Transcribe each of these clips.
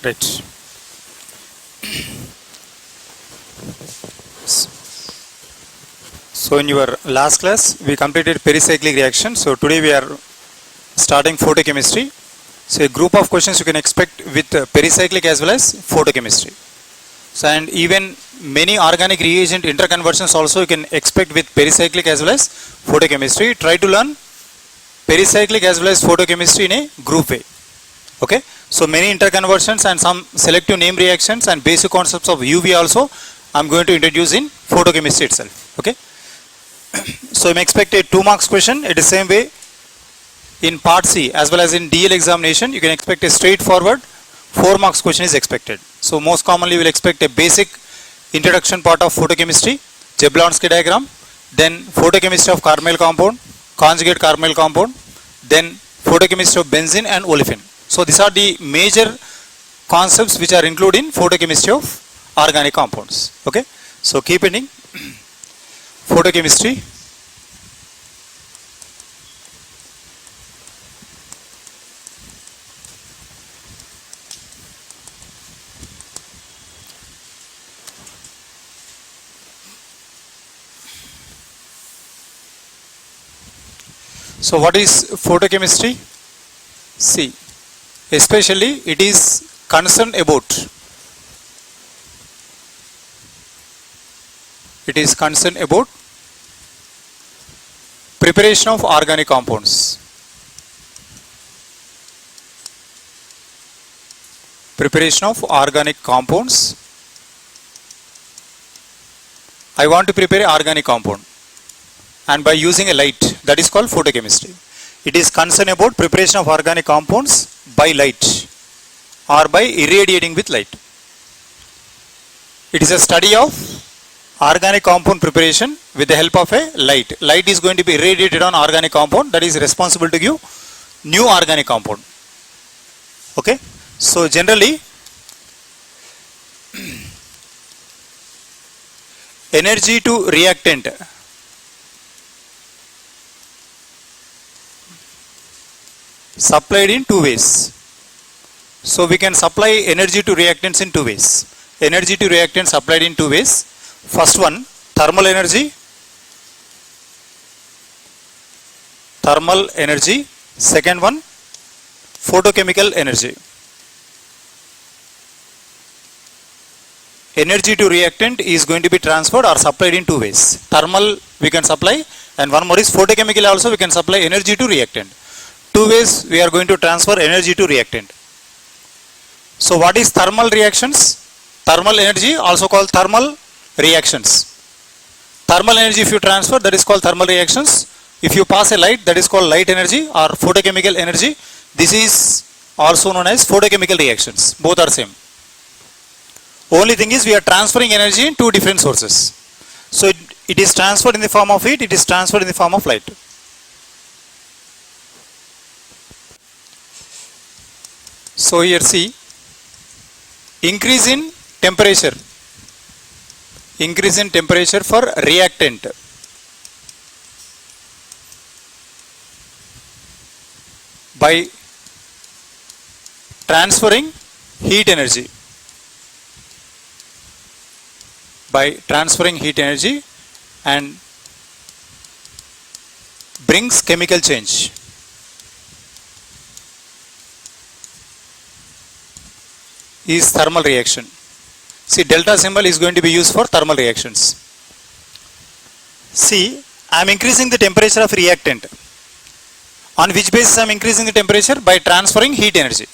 Right. So in your last class we completed pericyclic reaction. So today we are starting photochemistry. So a group of questions you can expect with pericyclic as well as photochemistry. So and even many organic reagent interconversions also you can expect with pericyclic as well as photochemistry. Try to learn pericyclic as well as photochemistry in a group way. Okay. So many interconversions and some selective name reactions and basic concepts of UV also I am going to introduce in photochemistry itself. Okay. So you may expect a 2 marks question. It is same way in part C as well as in DL examination. You can expect a straightforward 4 marks question is expected. So most commonly we will expect a basic introduction part of photochemistry, Jablonski diagram, then photochemistry of carbonyl compound, conjugate carbonyl compound, then photochemistry of benzene and olefin. So these are the major concepts which are included in photochemistry of organic compounds. Okay. So keep ending photochemistry. So what is photochemistry? See, especially it is concerned about preparation of organic compounds. Preparation of organic compounds. I want to prepare organic compound and by using a light, that is called photochemistry. It is concerned about preparation of organic compounds by light or by irradiating with light. It is a study of organic compound preparation with the help of a light. Light is going to be irradiated on organic compound that is responsible to give new organic compound. Okay. So generally energy to reactant supplied in 2 ways. So we can supply energy to reactants in 2 ways. Energy to reactants supplied in 2 ways. First one, thermal energy. Second one, photochemical energy. Energy to reactant is going to be transferred or supplied in 2 ways. Thermal we can supply and one more is photochemical also we can supply energy to reactant. 2 ways we are going to transfer energy to reactant. So what is thermal reactions? Thermal energy also called thermal reactions. Thermal energy if you transfer that is called thermal reactions. If you pass a light that is called light energy or photochemical energy. This is also known as photochemical reactions. Both are same. Only thing is we are transferring energy in 2 different sources. So it is transferred in the form of heat, it is transferred in the form of light. So here see, increase in temperature for reactant by transferring heat energy. And brings chemical change. Is thermal reaction. See, delta symbol is going to be used for thermal reactions. See, I am increasing the temperature of reactant. On which basis I am increasing the temperature? By transferring heat energy.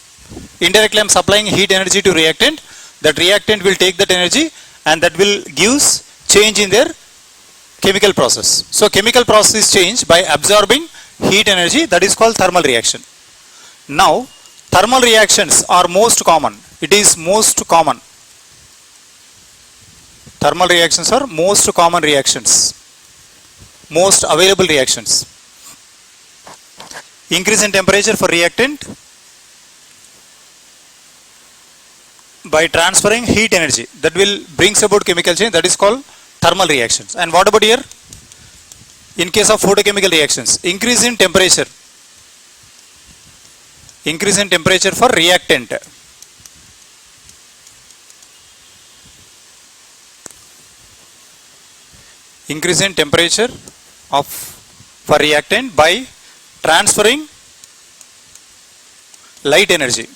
Indirectly I am supplying heat energy to reactant. That reactant will take that energy and that will gives change in their chemical process. So chemical process is changed by absorbing heat energy, that is called thermal reaction. Now thermal reactions are most common. It is most common. Thermal reactions are most common reactions. Most available reactions. Increase in temperature for reactant by transferring heat energy. That will brings about chemical change. That is called thermal reactions. And what about here? In case of photochemical reactions, increase in temperature for reactant Increase in temperature of for reactant by transferring light energy.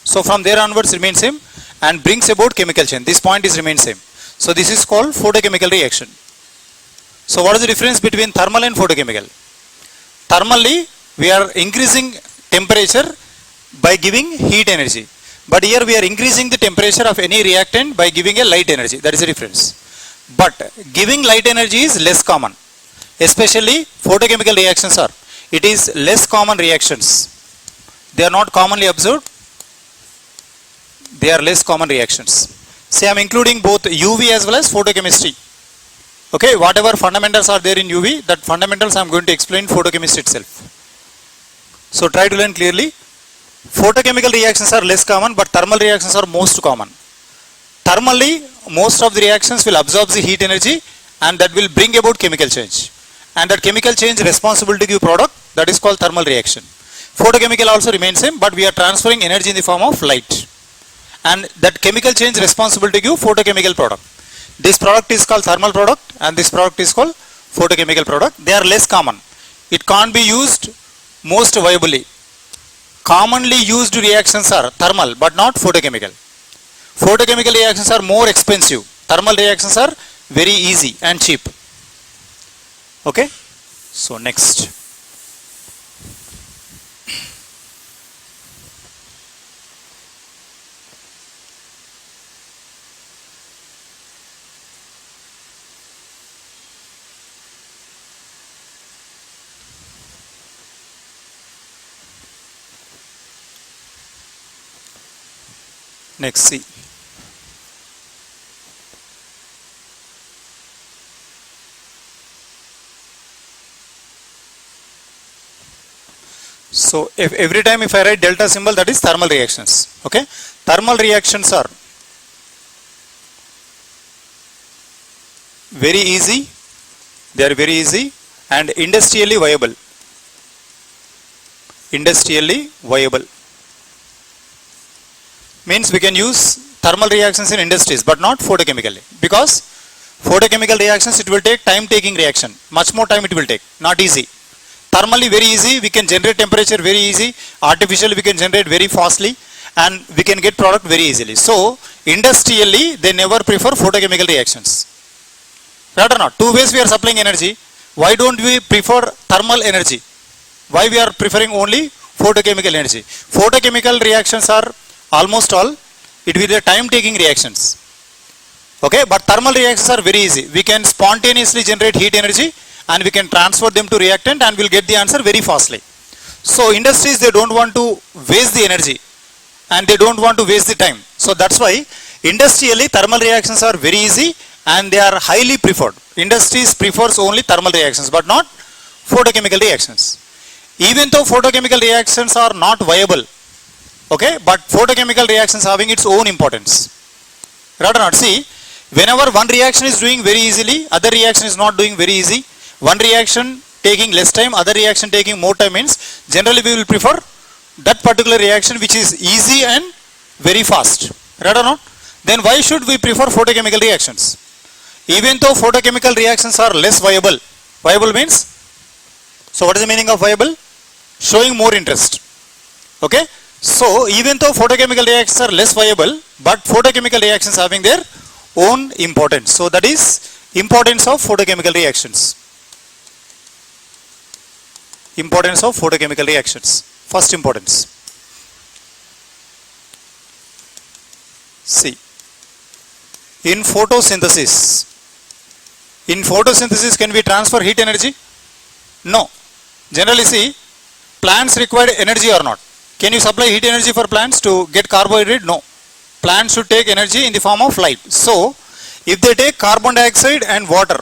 So from there onwards remains same and brings about chemical change. This point is remains same. So this is called photochemical reaction. So what is the difference between thermal and photochemical? Thermally we are increasing temperature by giving heat energy. But here we are increasing the temperature of any reactant by giving a light energy. That is the difference. But giving light energy is less common. Especially photochemical reactions are. It is less common reactions. They are not commonly observed. They are less common reactions. See, I am including both UV as well as photochemistry. Okay, whatever fundamentals are there in UV, that fundamentals I am going to explain photochemistry itself. So try to learn clearly. Photochemical reactions are less common, but thermal reactions are most common. Thermally, most of the reactions will absorb the heat energy and that will bring about chemical change. And that chemical change responsible to give product, that is called thermal reaction. Photochemical also remains same, but we are transferring energy in the form of light. And that chemical change responsible to give photochemical product. This product is called thermal product and this product is called photochemical product. They are less common. It can't be used most viably. Commonly used reactions are thermal but not photochemical. Photochemical reactions are more expensive. Thermal reactions are very easy and cheap. Okay. So next. Next, see. So if every time if I write delta symbol, that is thermal reactions. Okay, thermal reactions are very easy. They are very easy and industrially viable. Industrially viable means we can use thermal reactions in industries but not photochemically, because photochemical reactions it will take time taking reaction, much more time it will take, not easy. Thermally very easy, we can generate temperature very easy, artificially we can generate very fastly and we can get product very easily. So industrially they never prefer photochemical reactions. Right or not? Two ways we are supplying energy. Why don't we prefer thermal energy? Why we are preferring only photochemical energy? Photochemical reactions are almost all, it will be the time taking reactions. Okay, but thermal reactions are very easy. We can spontaneously generate heat energy and we can transfer them to reactant and we'll get the answer very fastly. So industries, they don't want to waste the energy and they don't want to waste the time. So that's why industrially thermal reactions are very easy and they are highly preferred. Industries prefers only thermal reactions but not photochemical reactions. Even though photochemical reactions are not viable, okay, but photochemical reactions having its own importance. Right or not? See, whenever one reaction is doing very easily, other reaction is not doing very easy. One reaction taking less time, other reaction taking more time means generally we will prefer that particular reaction which is easy and very fast. Right or not? Then why should we prefer photochemical reactions? Even though photochemical reactions are less viable. Viable means, so what is the meaning of viable? Showing more interest. Okay. So even though photochemical reactions are less viable, but photochemical reactions having their own importance. So that is importance of photochemical reactions. Importance of photochemical reactions. First importance. See, in photosynthesis can we transfer heat energy? No. Generally see, plants require energy or not? Can you supply heat energy for plants to get carbohydrate? No. Plants should take energy in the form of light. So, if they take carbon dioxide and water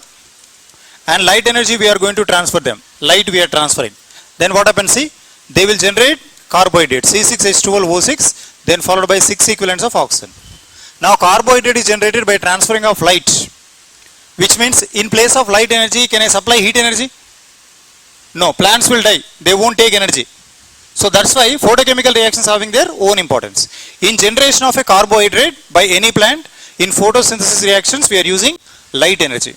and light energy, we are going to transfer them. Light we are transferring. Then what happens? See, they will generate carbohydrate C6H12O6, then followed by 6 equivalents of oxygen. Now carbohydrate is generated by transferring of light, which means in place of light energy, can I supply heat energy? No, plants will die. They won't take energy. So that's why photochemical reactions having their own importance. In generation of a carbohydrate by any plant, In photosynthesis reactions, we are using light energy.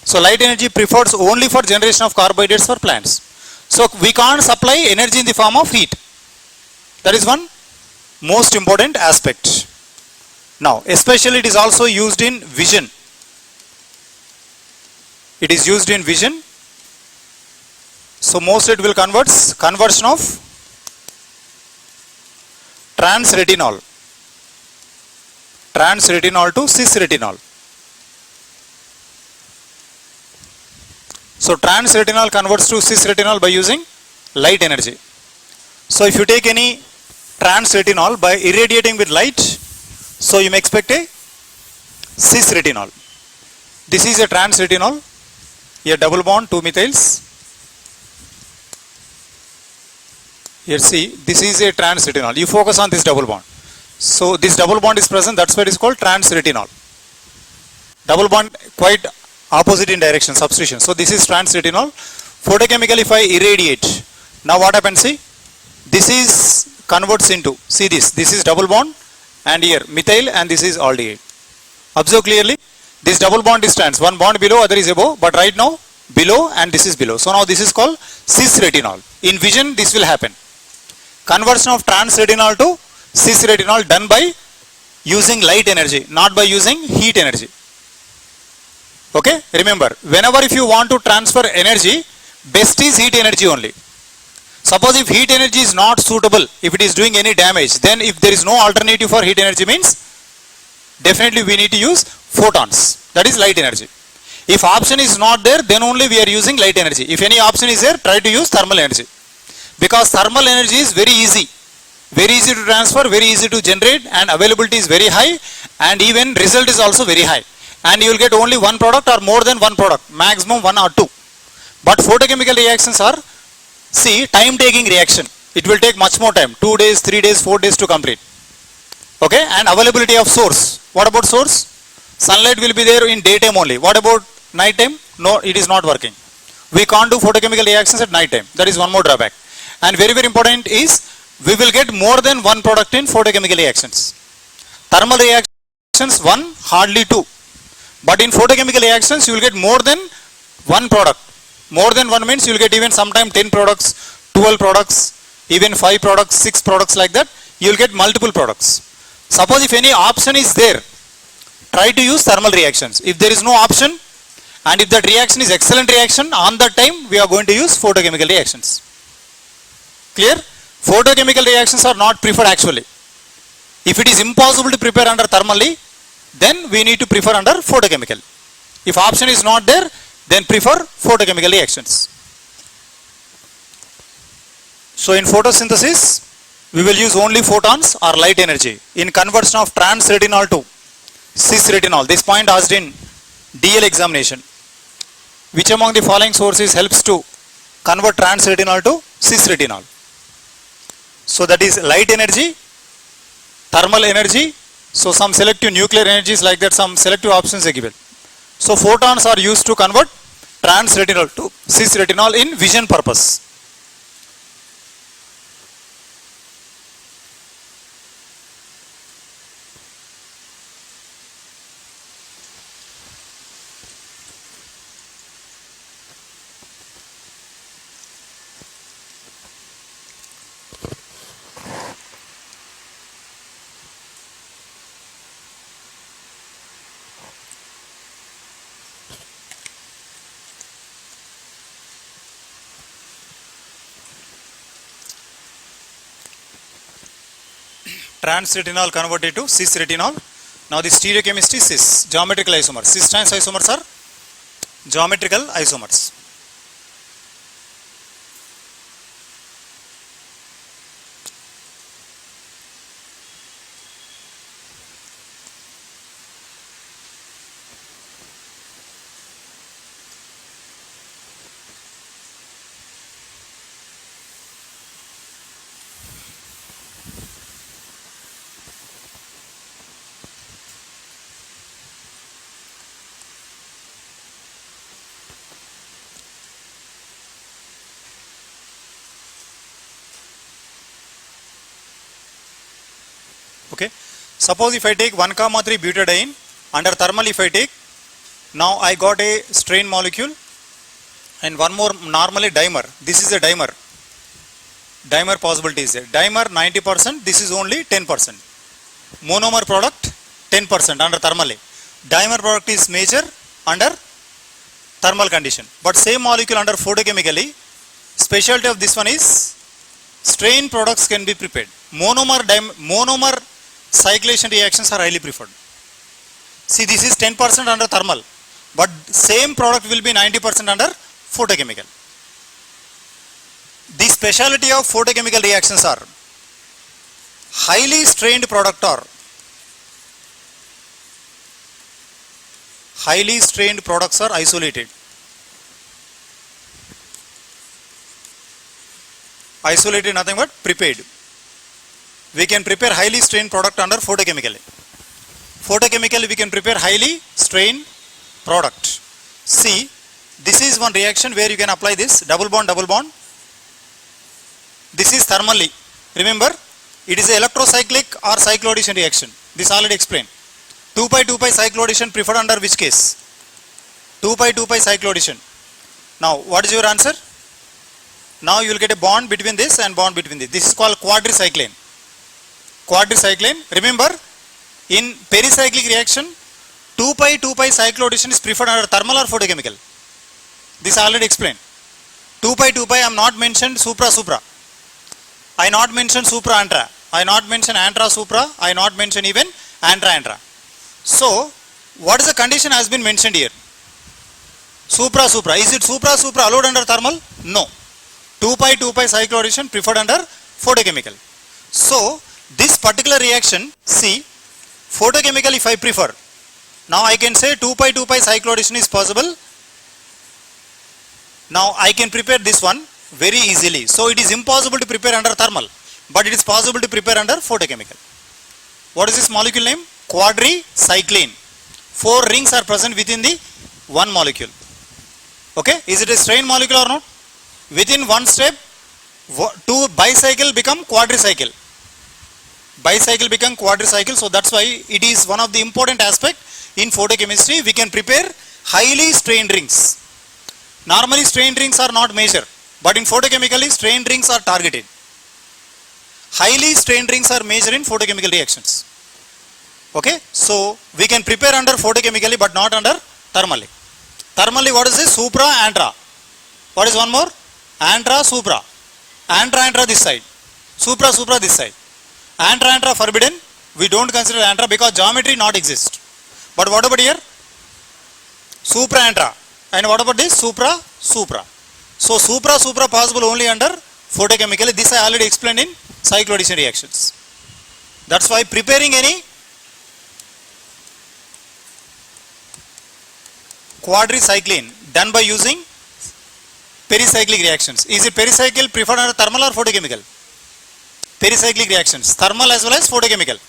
So light energy prefers only for generation of carbohydrates for plants. So we can't supply energy in the form of heat. That is one most important aspect. Now, especially it is also used in vision. It is used in vision. So mostly it will conversion of trans-retinol to cis-retinol. So trans-retinol converts to cis-retinol by using light energy. So if you take any trans-retinol by irradiating with light, so you may expect a cis-retinol. This is a trans-retinol, a double bond, 2 methyls. Here see, this is a trans-retinol. You focus on this double bond. So this double bond is present, that's why it is called trans-retinol. Double bond quite opposite in direction, substitution. So this is trans-retinol. Photochemical, if I irradiate, now what happens, see, this is converts into, see this is double bond and here methyl and this is aldehyde. Observe clearly, this double bond is trans, one bond below, other is above, but right now below and this is below. So now this is called cis-retinol. In vision this will happen. Conversion of trans-retinol to cis-retinol done by using light energy, not by using heat energy. Okay, remember, whenever if you want to transfer energy, best is heat energy only. Suppose if heat energy is not suitable, if it is doing any damage, then if there is no alternative for heat energy means, definitely we need to use photons, that is light energy. If option is not there, then only we are using light energy. If any option is there, try to use thermal energy. Because thermal energy is very easy to transfer, very easy to generate, and availability is very high, and even result is also very high. And you will get only one product or more than one product, maximum one or two. But photochemical reactions are, see, time taking reaction. It will take much more time, 2 days, 3 days, 4 days to complete. Okay, and availability of source. What about source? Sunlight will be there in daytime only. What about night time? No, it is not working. We can't do photochemical reactions at night time. That is one more drawback. And very, very important is, we will get more than one product in photochemical reactions. Thermal reactions, one, hardly two. But in photochemical reactions, you will get more than one product. More than one means you will get even sometime 10 products, 12 products, even 5 products, 6 products like that. You will get multiple products. Suppose if any option is there, try to use thermal reactions. If there is no option, and if that reaction is excellent reaction, on that time we are going to use photochemical reactions. Clear? Photochemical reactions are not preferred actually. If it is impossible to prepare under thermally, then we need to prefer under photochemical. If option is not there, then prefer photochemical reactions. So in photosynthesis, we will use only photons or light energy. In conversion of trans-retinol to cis-retinol, this point asked in DL examination. Which among the following sources helps to convert trans-retinol to cis-retinol? So that is light energy, thermal energy, so some selective nuclear energies like that, some selective options are given. So photons are used to convert trans-retinol to cis-retinol in vision purpose. Trans-retinol converted to cis-retinol. Now the stereochemistry cis, geometrical isomers. Cis trans isomers are geometrical isomers. Okay. Suppose if I take 1,3 butadiene Under thermal if I take, now I got a strain molecule and one more normally dimer. This is a dimer. Dimer possibility is there. Dimer 90%, this is only 10%. Monomer product 10% under thermally. Dimer product is major under thermal condition. But same molecule under photochemically, specialty of this one is strain products can be prepared. Monomer cyclation reactions are highly preferred. See, this is 10% under thermal, but same product will be 90% under photochemical. The specialty of photochemical reactions are highly strained product or highly strained products are isolated. Isolated nothing but prepared. We can prepare highly strained product under photochemical. Photochemical we can prepare highly strained product. See, this is one reaction where you can apply this double bond double bond. This is thermally. Remember, it is a electrocyclic or cycloaddition reaction. This already explained. 2 pi cycloaddition preferred under which case? 2 pi cycloaddition. Now, what is your answer? Now you will get a bond between this and bond between this. This is called quadricyclane. Quadricyclane. Remember, in pericyclic reaction, 2 pi cycloaddition is preferred under thermal or photochemical. This I already explained. 2 pi I am not mentioned supra. I not mention supra antra. I not mention antra supra. I not mention even antra. So, what is the condition has been mentioned here? Supra. Is it supra allowed under thermal? No. 2 pi cycloaddition preferred under photochemical. So, this particular reaction, see, photochemical if I prefer, now I can say 2 pi cycloaddition is possible. Now I can prepare this one very easily. So it is impossible to prepare under thermal, but it is possible to prepare under photochemical. What is this molecule name? Quadricyclane. 4 rings are present within the one molecule. Okay, is it a strain molecule or not? Within one step, 2 bicycle become quadricycle. Bicycle become quadricycle, so that's why it is one of the important aspect in photochemistry. We can prepare highly strained rings. Normally strained rings are not measured, but in photochemically strained rings are targeted. Highly strained rings are measured in photochemical reactions. Okay, so we can prepare under photochemically but not under thermally. Thermally what is this? Supra, antra. What is one more? Antra, supra. Antra this side. Supra this side. Antra forbidden. We don't consider antra because geometry not exist. But what about here? Supra antra. And what about this? Supra. So supra possible only under photochemical. This I already explained in cycloaddition reactions. That's why preparing any quadricyclane done by using pericyclic reactions. Is it pericycle preferred under thermal or photochemical? Pericyclic reactions, thermal as well as photochemical.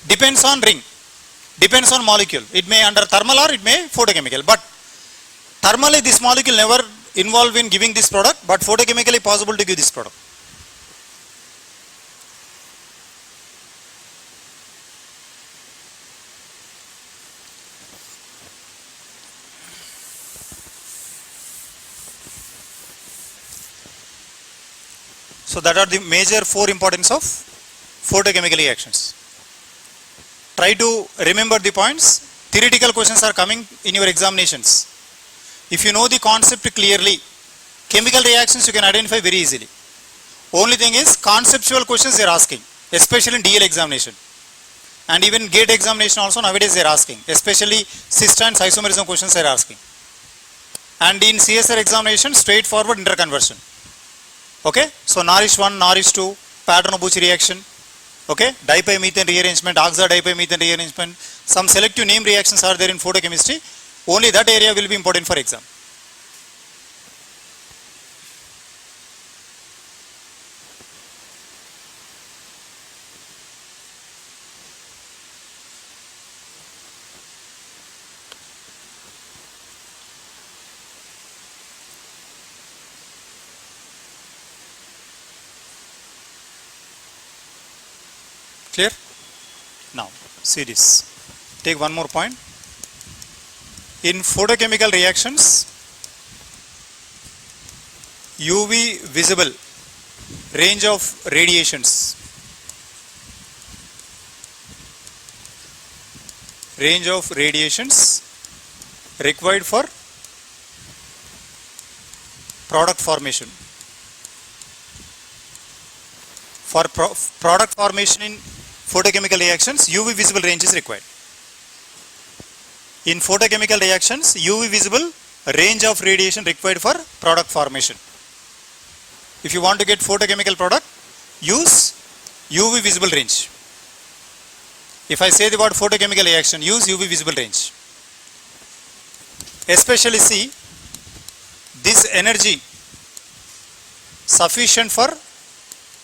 Depends on ring, depends on molecule. It may under thermal or it may photochemical. But thermally this molecule never involved in giving this product, but photochemically possible to give this product. So that are the major 4 importance of photochemical reactions. Try to remember the points. Theoretical questions are coming in your examinations. If you know the concept clearly, chemical reactions you can identify very easily. Only thing is conceptual questions they are asking, especially in DL examination. And even GATE examination also nowadays they are asking, especially cysteine isomerism questions they are asking. And in CSR examination, straightforward interconversion. Okay, so Nourish 1, Nourish 2, pattern of Bucci reaction, okay, dipymethane rearrangement, oxo-dipymethane rearrangement, some selective name reactions are there in photochemistry. Only that area will be important for exam. Clear? Now, see this. Take one more point. In photochemical reactions, UV visible range of radiations required for product formation. For product formation in photochemical reactions, UV visible range is required. In photochemical reactions, UV visible range of radiation required for product formation. If you want to get photochemical product, use UV visible range. If I say the word photochemical reaction, use UV visible range. Especially see this energy sufficient for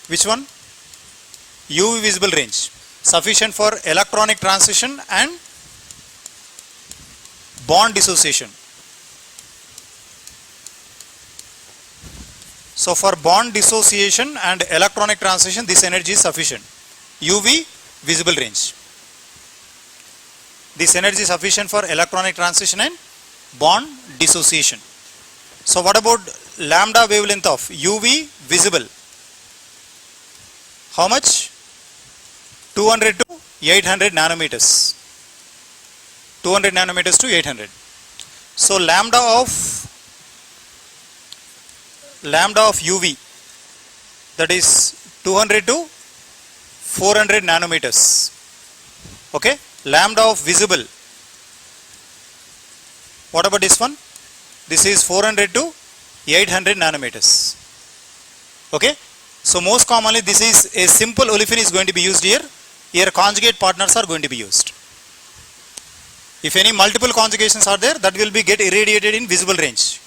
which one? UV visible range. Sufficient for electronic transition and bond dissociation. So for bond dissociation and electronic transition, this energy is sufficient. UV visible range. This energy is sufficient for electronic transition and bond dissociation. So what about lambda wavelength of UV visible? How much? 200 to 800 nanometers. 200 nanometers to 800. So lambda of UV, that is 200 to 400 nanometers. Okay, lambda of visible. What about this one? This is 400 to 800 nanometers. Okay, so most commonly this is a simple olefin is going to be used here. Here conjugate partners are going to be used. If any multiple conjugations are there, that will be get irradiated in visible range.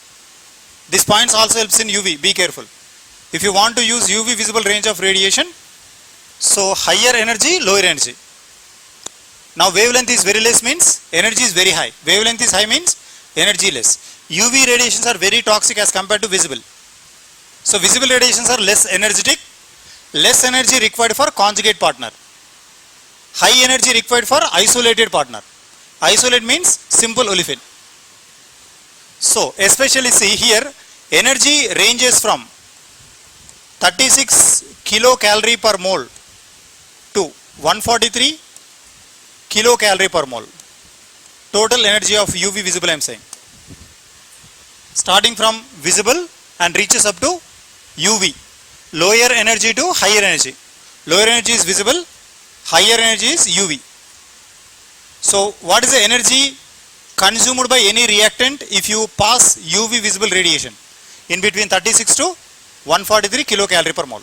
This points also helps in UV, be careful. If you want to use UV visible range of radiation, so higher energy, lower energy. Now wavelength is very less means energy is very high. Wavelength is high means energy less. UV radiations are very toxic as compared to visible. So visible radiations are less energetic, less energy required for conjugate partner. High energy required for isolated partner. Isolate means simple olefin. So especially see here, energy ranges from 36 kilocalorie per mole to 143 kilocalorie per mole. Total energy of UV visible I am saying. Starting from visible and reaches up to UV. Lower energy to higher energy. Lower energy is visible, higher energy is UV. So what is the energy consumed by any reactant if you pass UV visible radiation? In between 36 to 143 kilocalorie per mole.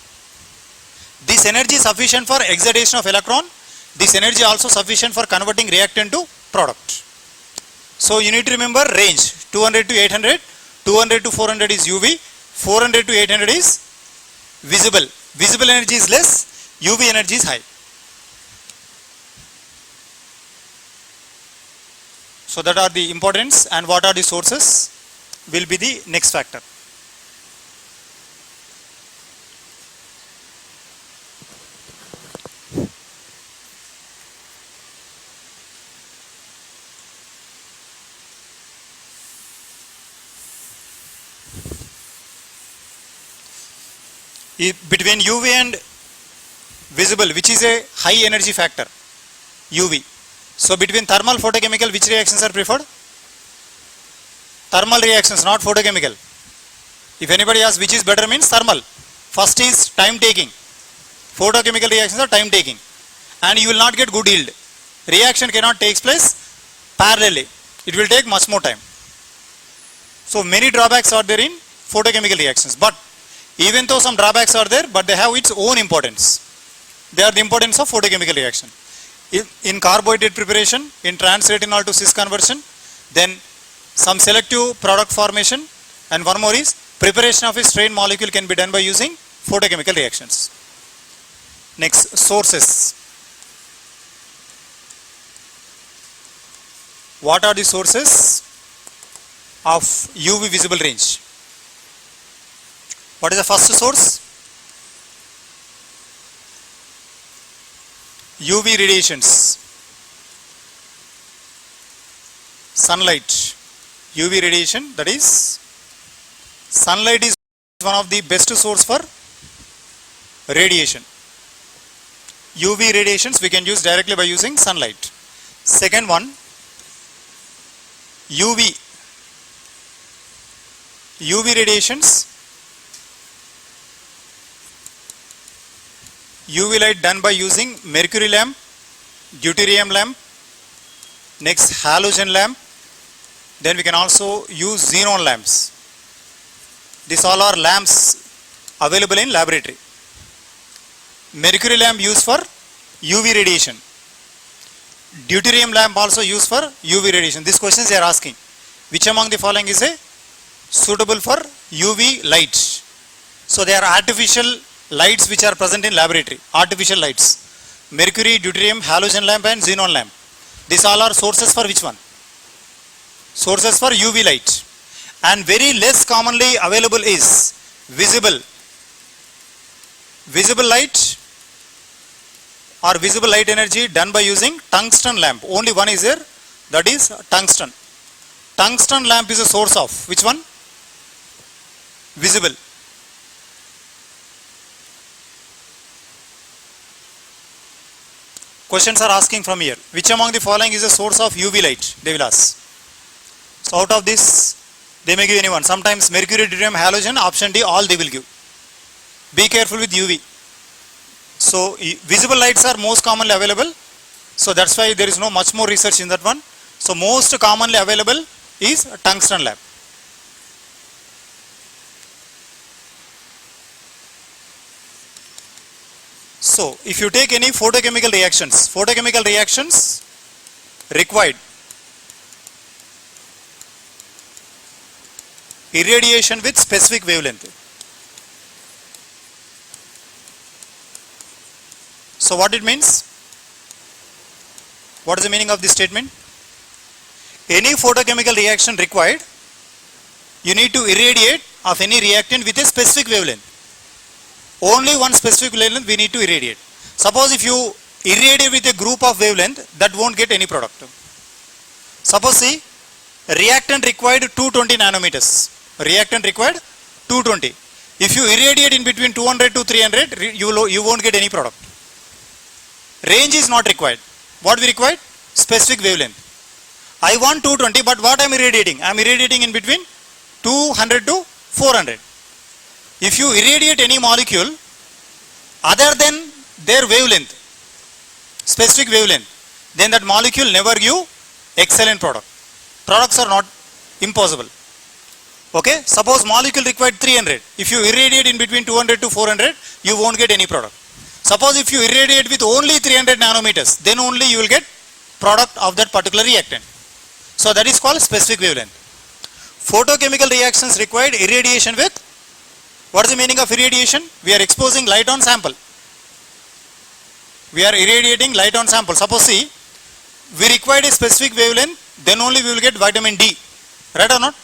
This energy is sufficient for excitation of electron. This energy also sufficient for converting reactant to product. So you need to remember range 200 to 800, 200 to 400 is UV, 400 to 800 is visible. Visible energy is less, UV energy is high. So that are the importance, and what are the sources will be the next factor. Between UV and visible, which is a high energy factor? UV. So between thermal photochemical, which reactions are preferred? Thermal reactions, not photochemical. If anybody asks which is better, means thermal. First is time taking. Photochemical reactions are time taking, and you will not get good yield. Reaction cannot take place parallelly. It will take much more time. So many drawbacks are there in photochemical reactions, but even though some drawbacks are there, but they have its own importance. They are the importance of photochemical reaction. In carbohydrate preparation, in trans-retinol to cis conversion, then some selective product formation, and one more is preparation of a strain molecule can be done by using photochemical reactions. Next, sources. What are the sources of UV visible range? What is the first source? UV radiations, sunlight, UV radiation, that is sunlight is one of the best source for radiation. UV radiations we can use directly by using sunlight. Second one, UV radiations, UV light done by using mercury lamp, deuterium lamp, next halogen lamp, then we can also use xenon lamps. These all are lamps available in laboratory. Mercury lamp used for UV radiation. Deuterium lamp also used for UV radiation. These questions they are asking. Which among the following is a suitable for UV light? So they are artificial lights which are present in laboratory. Artificial lights. Mercury, deuterium, halogen lamp and xenon lamp. These all are sources for which one? Sources for UV light. And very less commonly available is visible light or visible light energy done by using tungsten lamp. Only one is there, that is tungsten. Tungsten lamp is a source of which one? Visible. Questions are asking from here. Which among the following is a source of UV light? They will ask. So out of this, they may give anyone. Sometimes mercury, deuterium, halogen, option D, all they will give. Be careful with UV. So visible lights are most commonly available. So that's why there is no much more research in that one. So most commonly available is tungsten lamp. So if you take any photochemical reactions required irradiation with specific wavelength. So what it means? What is the meaning of this statement? Any photochemical reaction required, you need to irradiate of any reactant with a specific wavelength. Only one specific wavelength we need to irradiate. Suppose if you irradiate with a group of wavelength, that won't get any product. Suppose see, reactant required 220 nanometers. Reactant required 220. If you irradiate in between 200 to 300, you won't get any product. Range is not required. What we required? Specific wavelength. I want 220, but what I am irradiating? I am irradiating in between 200 to 400. If you irradiate any molecule other than their wavelength, specific wavelength, then that molecule never give excellent product. Products are not impossible. Okay, suppose molecule required 300. If you irradiate in between 200 to 400, you won't get any product. Suppose if you irradiate with only 300 nanometers, then only you will get product of that particular reactant. So that is called specific wavelength. Photochemical reactions required irradiation with, what is the meaning of irradiation? We are exposing light on sample. We are irradiating light on sample. Suppose see, we required a specific wavelength, then only we will get vitamin D. Right or not?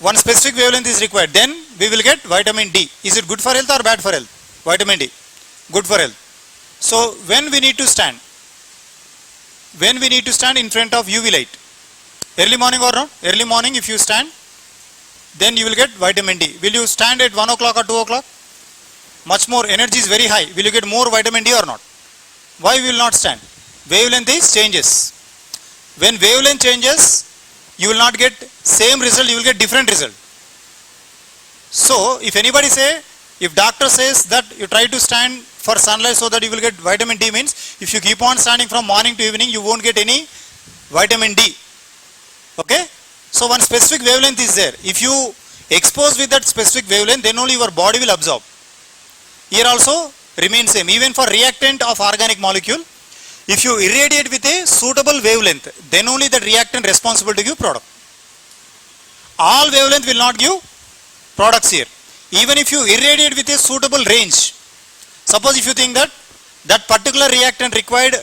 One specific wavelength is required, then we will get vitamin D. Is it good for health or bad for health? Vitamin D. Good for health. So when we need to stand? When we need to stand in front of UV light? Early morning or not? Early morning if you stand, then you will get vitamin D. Will you stand at 1 o'clock or 2 o'clock? Much more, energy is very high. Will you get more vitamin D or not? Why we will not stand? Wavelength is changes. When wavelength changes, you will not get same result, you will get different result. So if anybody say, if doctor says that you try to stand for sunlight so that you will get vitamin D, means if you keep on standing from morning to evening, you won't get any vitamin D. Okay? So one specific wavelength is there. If you expose with that specific wavelength, then only your body will absorb. Here also remains same. Even for reactant of organic molecule, if you irradiate with a suitable wavelength, then only the reactant responsible to give product. All wavelength will not give products here. Even if you irradiate with a suitable range, suppose if you think that that particular reactant required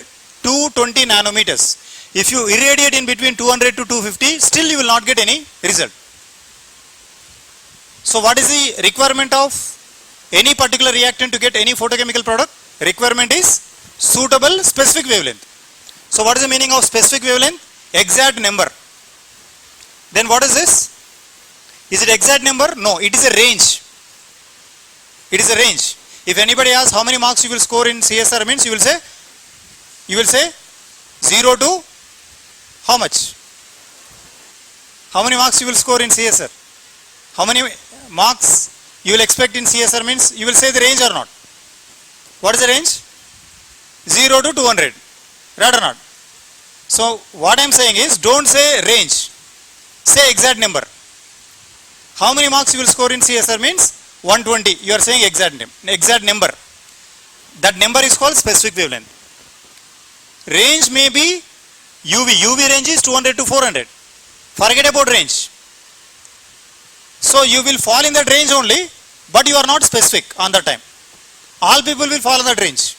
220 nanometers, if you irradiate in between 200 to 250, still you will not get any result. So what is the requirement of any particular reactant to get any photochemical product? Requirement is suitable specific wavelength. So what is the meaning of specific wavelength? Exact number. Then what is this? Is it exact number? No, it is a range. It is a range. If anybody asks how many marks you will score in CSR means, you will say 0 to how much? How many marks you will score in CSR? How many marks you will expect in CSR means, you will say the range or not? What is the range? 0 to 200, right or not? So what I am saying is, don't say range, say exact number. How many marks you will score in CSR means 120, you are saying exact number. That number is called specific wavelength. Range may be UV range is 200 to 400. Forget about range. So you will fall in that range only, but you are not specific on that time. All people will fall in that range.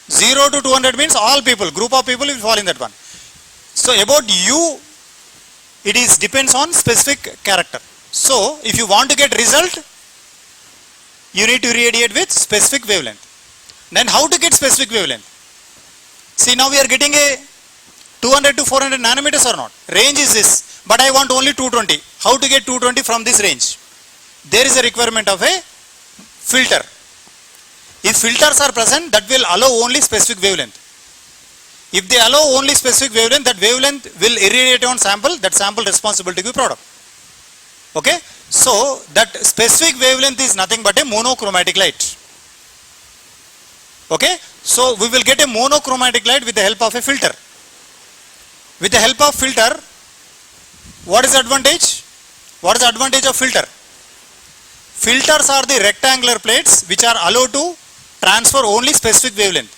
0 to 200 means all people, group of people will fall in that one. So about you, it is depends on specific character. So if you want to get result, you need to irradiate with specific wavelength. Then how to get specific wavelength? See, now we are getting a 200 to 400 nanometers or not? Range is this, but I want only 220. How to get 220 from this range? There is a requirement of a filter. If filters are present, that will allow only specific wavelength. If they allow only specific wavelength, that wavelength will irradiate on sample, that sample responsible to give product. Okay, so that specific wavelength is nothing but a monochromatic light. Okay, so we will get a monochromatic light with the help of a filter. With the help of filter, what is the advantage? What is the advantage of filter? Filters are the rectangular plates which are allowed to transfer only specific wavelength.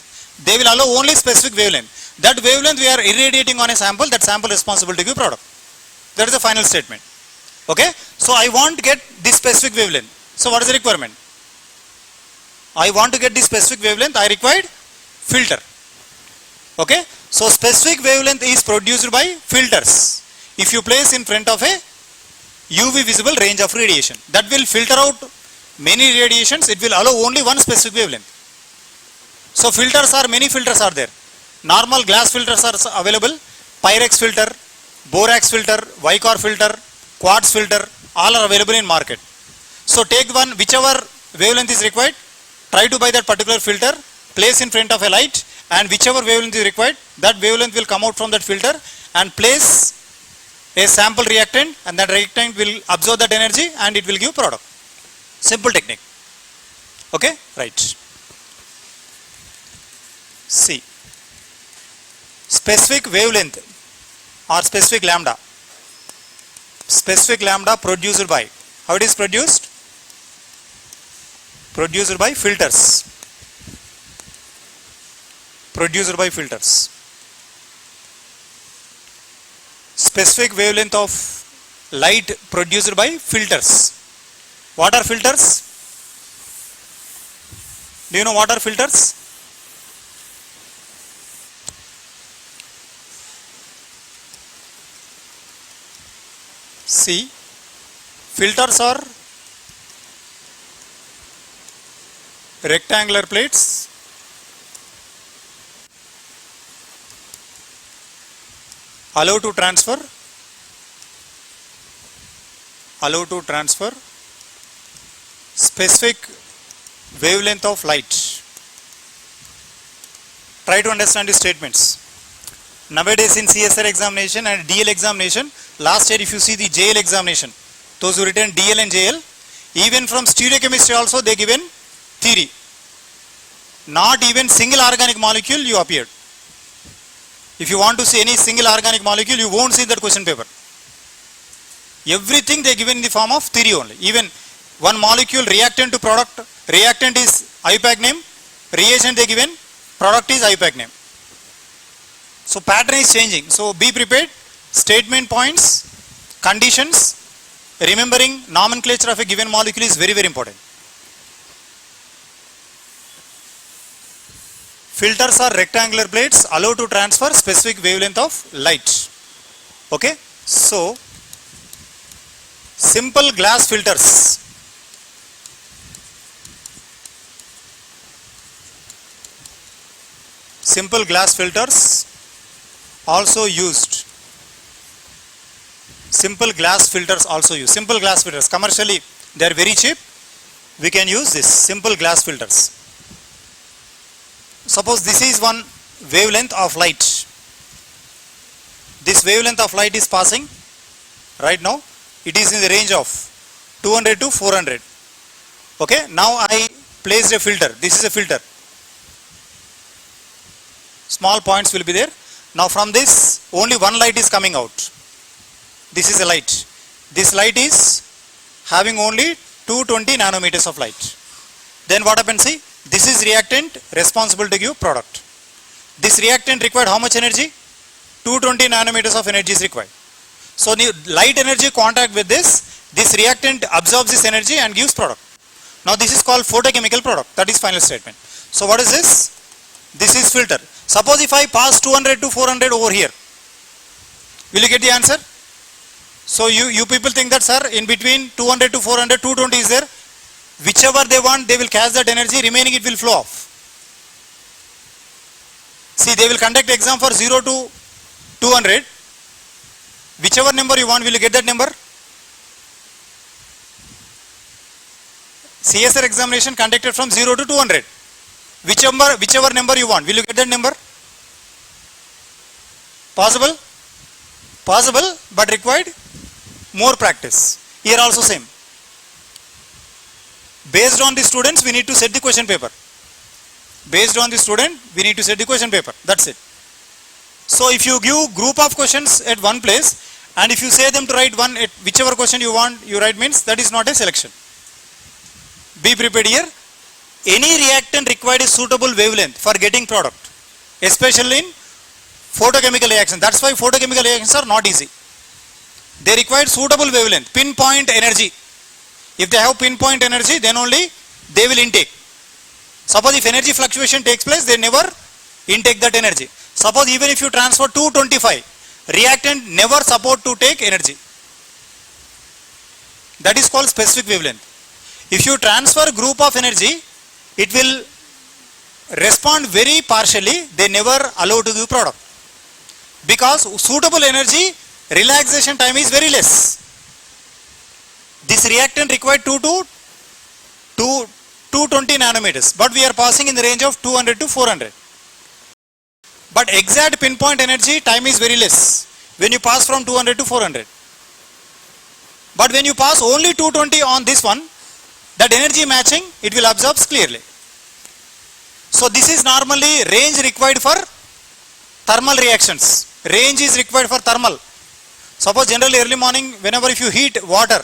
They will allow only specific wavelength. That wavelength we are irradiating on a sample, that sample responsible to give product. That is the final statement. Okay, so I want to get this specific wavelength. So what is the requirement? I want to get this specific wavelength, I required filter. Okay, so specific wavelength is produced by filters. If you place in front of a UV visible range of radiation, that will filter out many radiations, it will allow only one specific wavelength. So filters are, many filters are there. Normal glass filters are available, Pyrex filter, borax filter, Vicor filter, quartz filter, all are available in market. So take one, whichever wavelength is required, try to buy that particular filter, place in front of a light, and whichever wavelength is required, that wavelength will come out from that filter, and place a sample reactant, and that reactant will absorb that energy and it will give product. Simple technique. Okay, right. See, specific wavelength or specific lambda. Specific lambda produced by, how it is produced? Produced by filters. Produced by filters. Specific wavelength of light produced by filters. What are filters? Do you know what are filters? See, filters are rectangular plates allow to transfer specific wavelength of light. Try to understand the statements. Nowadays in CSR examination and DL examination, last year if you see the JL examination, those who written DL and JL, even from stereochemistry also they given theory. Not even single organic molecule you appeared. If you want to see any single organic molecule, you won't see that question paper. Everything they given in the form of theory only. Even one molecule reactant to product, reactant is IUPAC name, reagent they given, product is IUPAC name. So pattern is changing. So be prepared. Statement points, conditions, remembering nomenclature of a given molecule is very, very important. Filters are rectangular plates allowed to transfer specific wavelength of light. Okay, so simple glass filters. Simple glass filters also used. simple glass filters also use. Simple glass filters, commercially they are very cheap. We can use this simple glass filters. Suppose this is one wavelength of light. This wavelength of light is passing right now. It is in the range of 200 to 400. Okay, now I placed a filter. This is a filter. Small points will be there. Now from this only one light is coming out. This is a light. This light is having only 220 nanometers of light. Then what happens? See, this is reactant responsible to give product. This reactant required how much energy? 220 nanometers of energy is required. So the light energy contact with this reactant absorbs this energy and gives product. Now this is called photochemical product. That is final statement. So what is this? This is filter. Suppose if I pass 200 to 400 over here, will you get the answer? So you people think that, sir, in between 200 to 400, 220 is there. Whichever they want, they will catch that energy, remaining it will flow off. See, they will conduct exam for 0 to 200. Whichever number you want, will you get that number? CSR examination conducted from 0 to 200. Whichever number you want, will you get that number? Possible? Possible, but required more practice. Here also same. Based on the students, we need to set the question paper. Based on the student, we need to set the question paper. That's it. So if you give group of questions at one place, and if you say them to write one at whichever question you want, you write, means that is not a selection. Be prepared here. Any reactant required a suitable wavelength for getting product, especially in photochemical reaction. That's why photochemical reactions are not easy. They require suitable wavelength, pinpoint energy. If they have pinpoint energy, then only they will intake. Suppose if energy fluctuation takes place, they never intake that energy. Suppose even if you transfer 225, reactant never support to take energy. That is called specific wavelength. If you transfer group of energy, it will respond very partially. They never allow to give product. Because suitable energy, relaxation time is very less. This reactant required 220 nanometers, but we are passing in the range of 200 to 400. But exact pinpoint energy time is very less when you pass from 200 to 400. But when you pass only 220 on this one, that energy matching, it will absorb clearly. So this is normally range required for thermal reactions. Range is required for thermal. Suppose generally early morning, whenever if you heat water,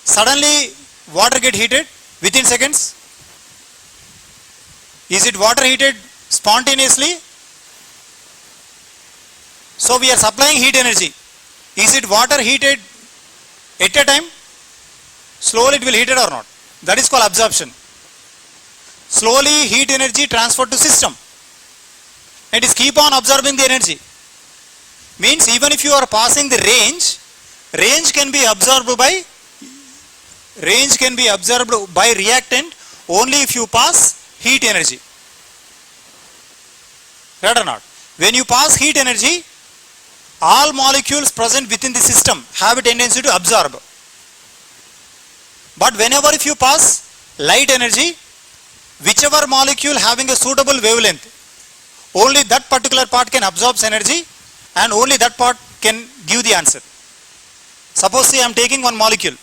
suddenly water get heated within seconds. Is it water heated spontaneously? So we are supplying heat energy. Is it water heated at a time? Slowly it will heat it or not? That is called absorption. Slowly heat energy transferred to system. It is keep on absorbing the energy. Means even if you are passing the range can be absorbed by reactant only if you pass heat energy. Right or not? When you pass heat energy, all molecules present within the system have a tendency to absorb. But whenever if you pass light energy, whichever molecule having a suitable wavelength, only that particular part can absorb energy and only that part can give the answer. Suppose say I am taking one molecule.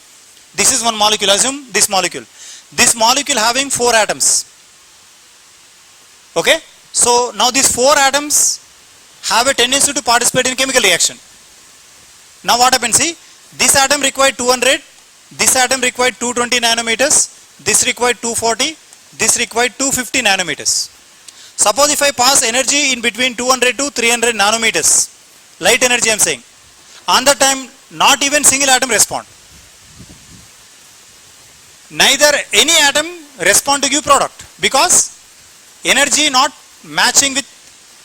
This is one molecule, assume this molecule. This molecule having 4 atoms. Okay? So now these 4 atoms have a tendency to participate in chemical reaction. Now what happens? See, this atom required 200, this atom required 220 nanometers, this required 240, this required 250 nanometers. Suppose if I pass energy in between 200 to 300 nanometers, light energy I am saying, on that time not even single atom respond. Neither any atom respond to give product because energy not matching with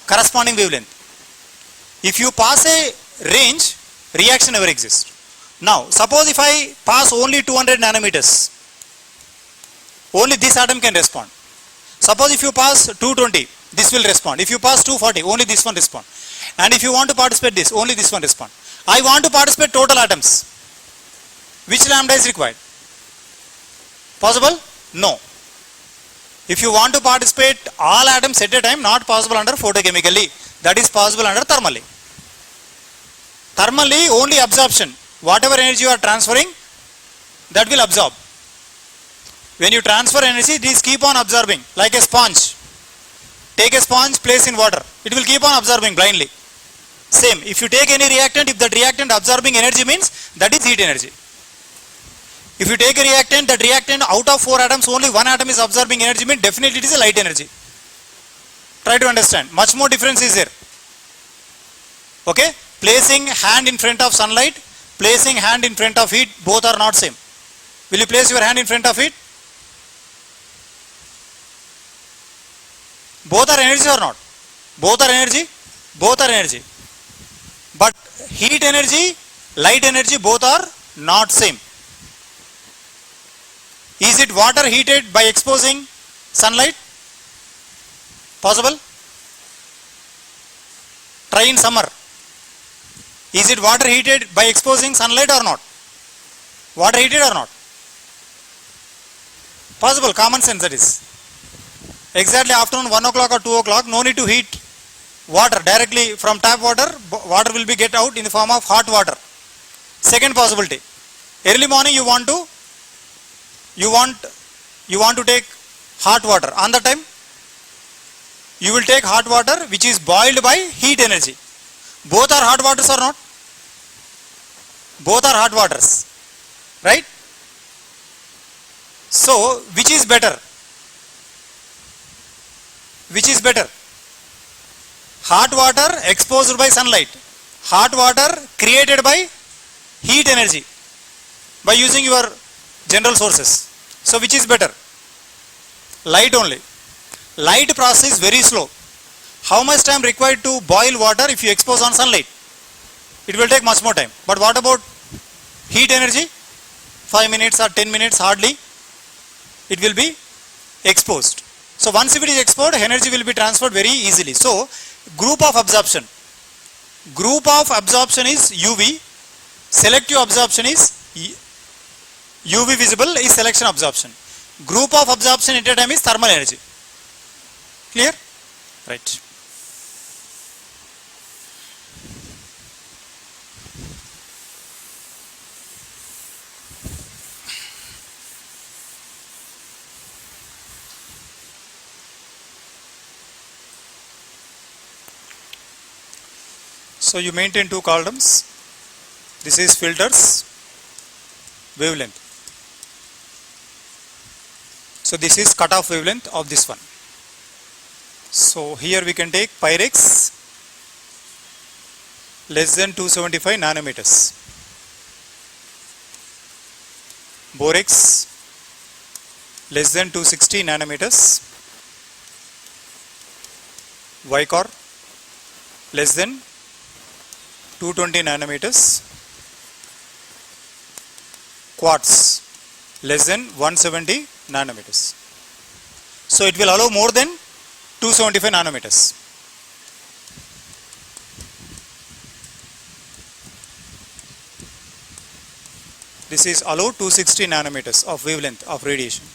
corresponding wavelength. If you pass a range, reaction never exists. Now suppose if I pass only 200 nanometers, only this atom can respond. Suppose if you pass 220, this will respond. If you pass 240, only this one respond. And if you want to participate this, only this one respond. I want to participate total atoms. Which lambda is required? Possible? No. If you want to participate all atoms at a time, not possible under photochemically. That is possible under thermally. Thermally, only absorption. Whatever energy you are transferring, that will absorb. When you transfer energy, it is keep on absorbing like a sponge. Take a sponge, place in water. It will keep on absorbing blindly. Same, if you take any reactant, if that reactant absorbing energy means that is heat energy. If you take a reactant, that reactant out of 4 atoms, only 1 atom is absorbing energy means definitely it is a light energy. Try to understand. Much more difference is there. Okay? Placing hand in front of sunlight, placing hand in front of heat, both are not same. Will you place your hand in front of heat? Both are energy or not? Both are energy? Both are energy. But heat energy, light energy, both are not same. Is it water heated by exposing sunlight? Possible? Try in summer. Is it water heated by exposing sunlight or not? Water heated or not? Possible, common sense that is. Exactly afternoon 1 o'clock or 2 o'clock, no need to heat water directly from tap water, water will be get out in the form of hot water. Second possibility, early morning you want to take hot water. On the time, you will take hot water which is boiled by heat energy. Both are hot waters or not? Both are hot waters, right? So, which is better? Which is better? Hot water exposed by sunlight, hot water created by heat energy by using your general sources. So which is better? Light only. Light process is very slow. How much time required to boil water if you expose on sunlight? It will take much more time. But what about heat energy? 5 minutes or 10 minutes hardly it will be exposed. So once if it is exposed, energy will be transferred very easily. So group of absorption. Group of absorption is UV. Selective absorption is UV visible is selection absorption. Group of absorption at a time is thermal energy. Clear? Right. So you maintain 2 columns. This is filters, wavelength. So this is cutoff wavelength of this one. So here we can take Pyrex less than 275 nanometers, Borax less than 260 nanometers, Vicor less than 220 nanometers, quartz less than 170 nanometers. So it will allow more than 275 nanometers. This is allow 260 nanometers of wavelength of radiation.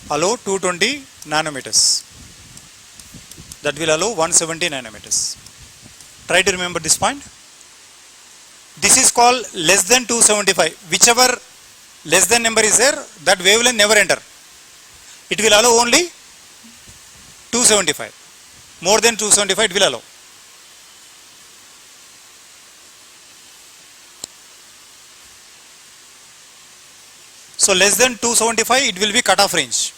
Allow 220 nanometers. That will allow 170 nanometers. Try to remember this point. This is called less than 275. Whichever less than number is there, that wavelength never enter. It will allow only 275. More than 275 it will allow. So less than 275 it will be cutoff range.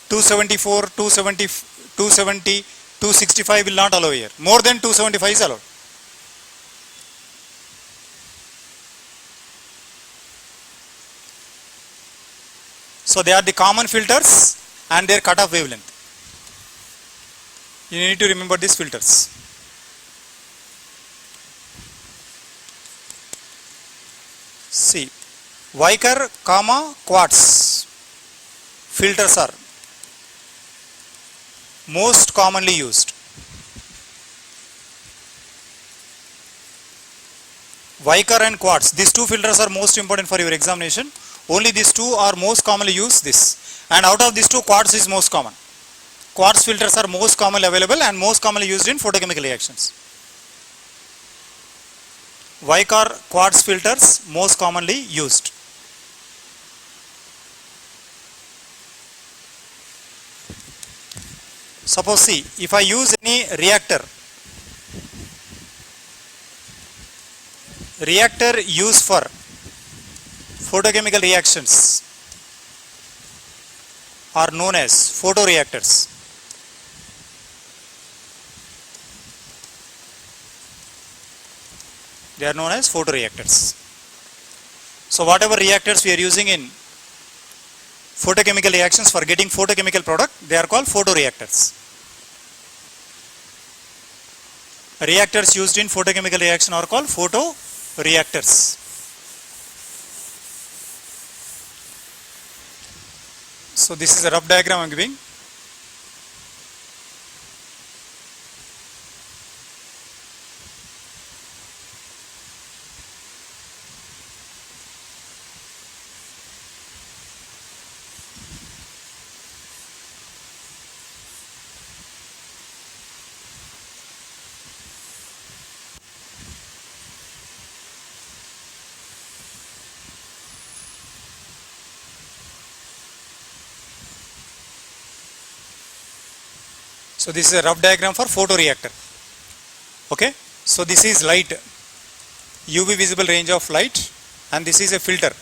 274, 270, 270, 265 will not allow here. More than 275 is allowed. So they are the common filters and their cutoff wavelength. You need to remember these filters. See, Vicor, quartz filters are most commonly used. Vicar and quartz. These two filters are most important for your examination. Only these two are most commonly used this. And out of these two, quartz is most common. Quartz filters are most commonly available and most commonly used in photochemical reactions. Vicar quartz filters most commonly used. Suppose see, if I use any reactor used for photochemical reactions are known as photoreactors. They are known as photoreactors. So whatever reactors we are using in photochemical reactions for getting photochemical product, they are called photoreactors. Reactors used in photochemical reaction are called photoreactors. So this is a rough diagram I am giving. So this is a rough diagram for photoreactor. Okay. So this is light, UV visible range of light, and this is a filter.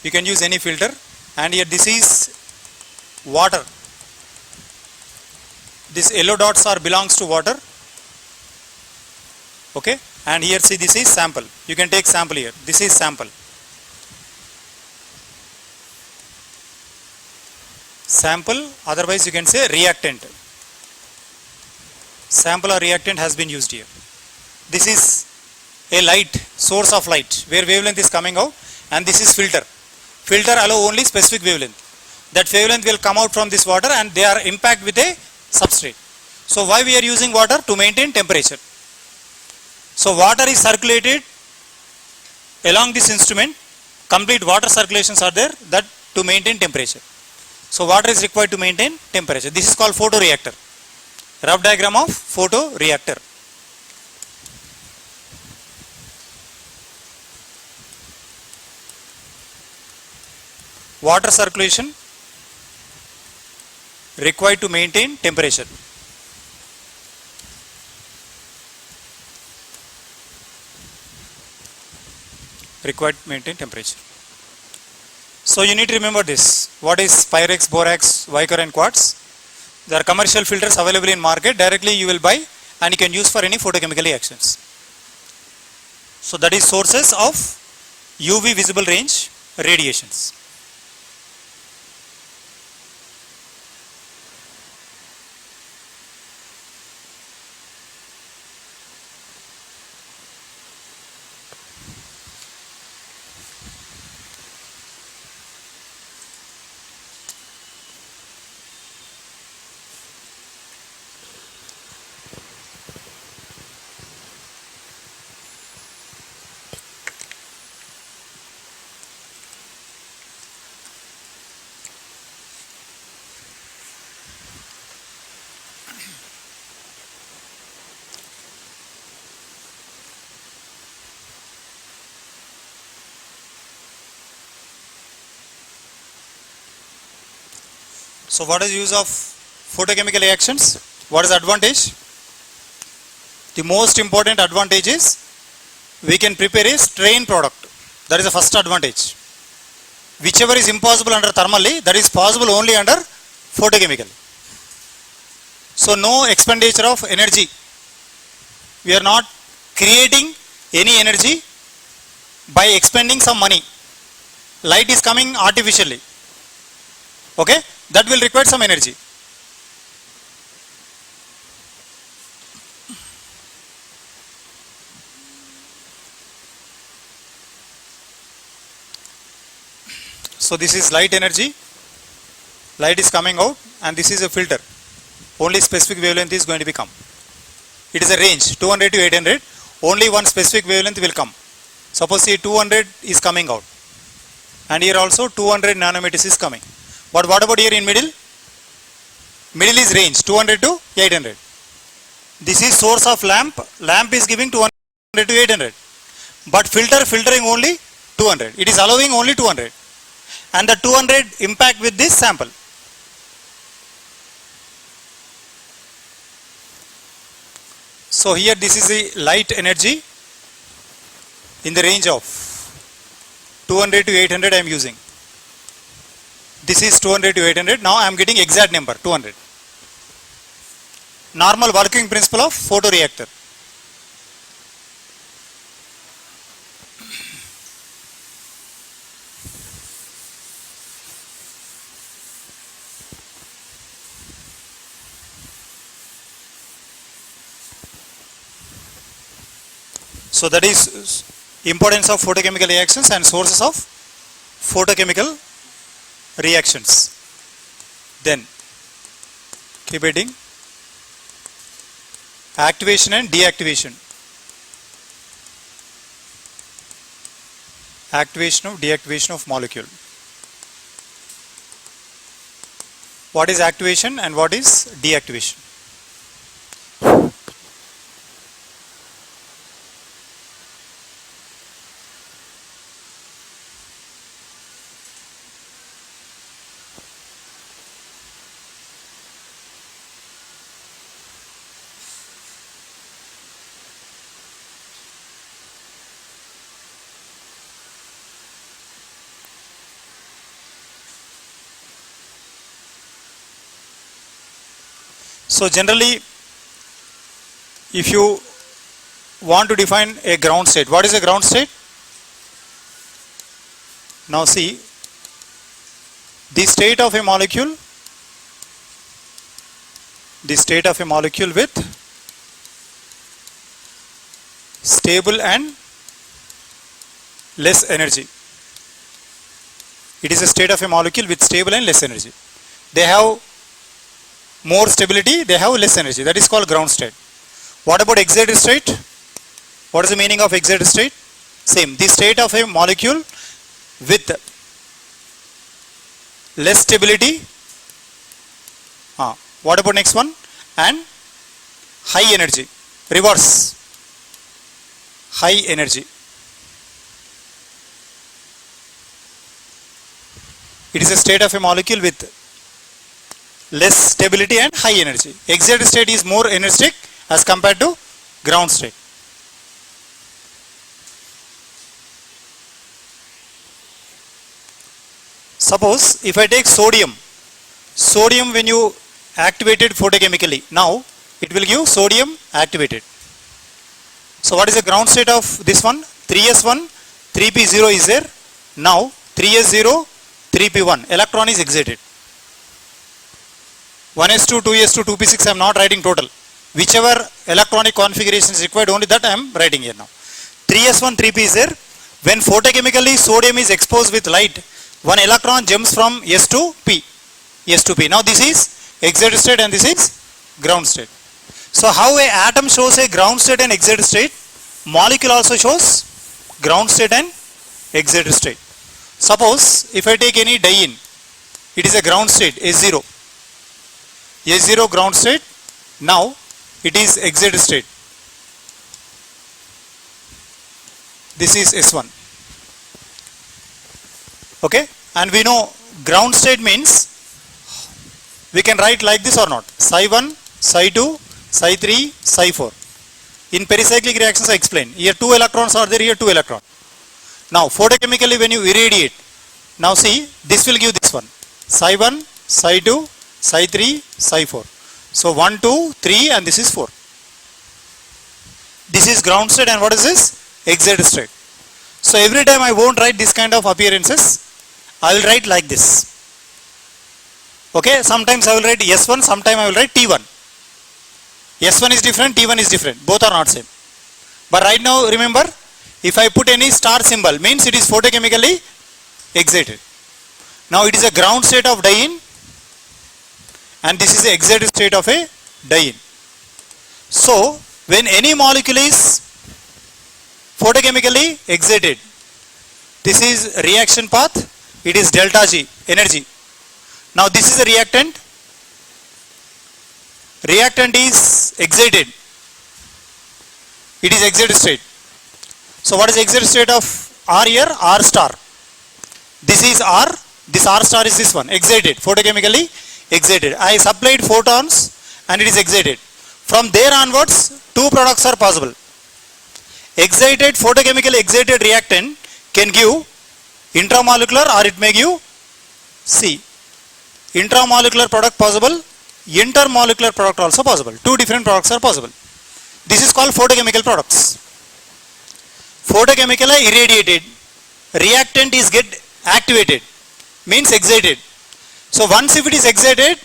You can use any filter, and here this is water. This yellow dots are belongs to water. Okay. And here see, this is sample. You can take sample here. This is sample. Sample, otherwise you can say reactant. Sample or reactant has been used here. This is a light, source of light, where wavelength is coming out, and this is filter. Filter allow only specific wavelength. That wavelength will come out from this water and they are impact with a substrate. So why we are using water? To maintain temperature. So water is circulated along this instrument. Complete water circulations are there, that to maintain temperature. So water is required to maintain temperature. This is called photoreactor. Rough diagram of photoreactor. Water circulation required to maintain temperature. Required to maintain temperature. So you need to remember this. What is Pyrex, Borax, Vicar and quartz? There are commercial filters available in market. Directly you will buy and you can use for any photochemical reactions. So that is sources of UV visible range radiations. So what is use of photochemical reactions? What is the advantage? The most important advantage is we can prepare a strain product. That is the first advantage. Whichever is impossible under thermally, that is possible only under photochemical. So no expenditure of energy. We are not creating any energy by expending some money. Light is coming artificially. Okay, that will require some energy. So this is light energy. Light is coming out and this is a filter. Only specific wavelength is going to become. It is a range 200 to 800. only one specific wavelength will come. Suppose here 200 is coming out, and here also 200 nanometers is coming. But what about here in middle? Middle is range 200 to 800. This is source of lamp. Lamp is giving 200 to 800. But filtering only 200. It is allowing only 200. And the 200 impact with this sample. So here this is the light energy in the range of 200 to 800 I am using. This is 200 to 800. Now I am getting exact number 200. Normal working principle of photoreactor. So that is importance of photochemical reactions and sources of photochemical reactions. Then keep reading. Activation and deactivation. Activation of deactivation of molecule. What is activation and what is deactivation? So generally, if you want to define a ground state, what is a ground state? Now see, the state of a molecule with stable and less energy. It is a state of a molecule with stable and less energy. They have more stability, they have less energy. That is called ground state. What about excited state? What is the meaning of excited state? Same. The state of a molecule with less stability. What about next one? And high energy. Reverse. High energy. It is a state of a molecule with less stability and high energy. Excited state is more energetic as compared to ground state. Suppose if I take sodium when you activate it photochemically, now it will give sodium activated. So what is the ground state of this one? 3s1, 3p0 is there. Now 3s0, 3p1, electron is excited. 1s2, 2s2, 2p6 I am not writing total. Whichever electronic configuration is required, only that I am writing here now. 3s1, 3p is there. When photochemically sodium is exposed with light, one electron jumps from s to p. Now this is excited state and this is ground state. So how a atom shows a ground state and excited state, molecule also shows ground state and excited state. Suppose if I take any diene, it is a ground state, S0. S0 ground state, now it is excited state. This is S1. Okay, and we know ground state means we can write like this or not. Psi1, Psi2, Psi3, Psi4. In pericyclic reactions I explain. Here 2 electrons are there, here 2 electrons. Now photochemically when you irradiate, now see this will give this one. Psi1, Psi2, Psi3, Psi4. So 1, 2, 3 and this is 4. This is ground state and what is this? Excited state. So every time I won't write this kind of appearances, I will write like this. Okay, sometimes I will write S1, sometimes I will write T1. S1 is different, T1 is different. Both are not same. But right now remember, if I put any star symbol, means it is photochemically excited. Now it is a ground state of diene and this is the excited state of a diene. So when any molecule is photochemically excited. This is reaction path. It is delta G, energy. Now this is a reactant. Reactant is excited. It is excited state. So what is excited state of R here? R star. This is R. This R star is this one. Excited. Photochemically excited. I supplied photons and it is excited. From there onwards, two products are possible. Excited, photochemically excited reactant can give intramolecular or it may give C. Intramolecular product possible, intermolecular product also possible. Two different products are possible. This is called photochemical products. Photochemically irradiated reactant is get activated, means excited. So once if it is excited,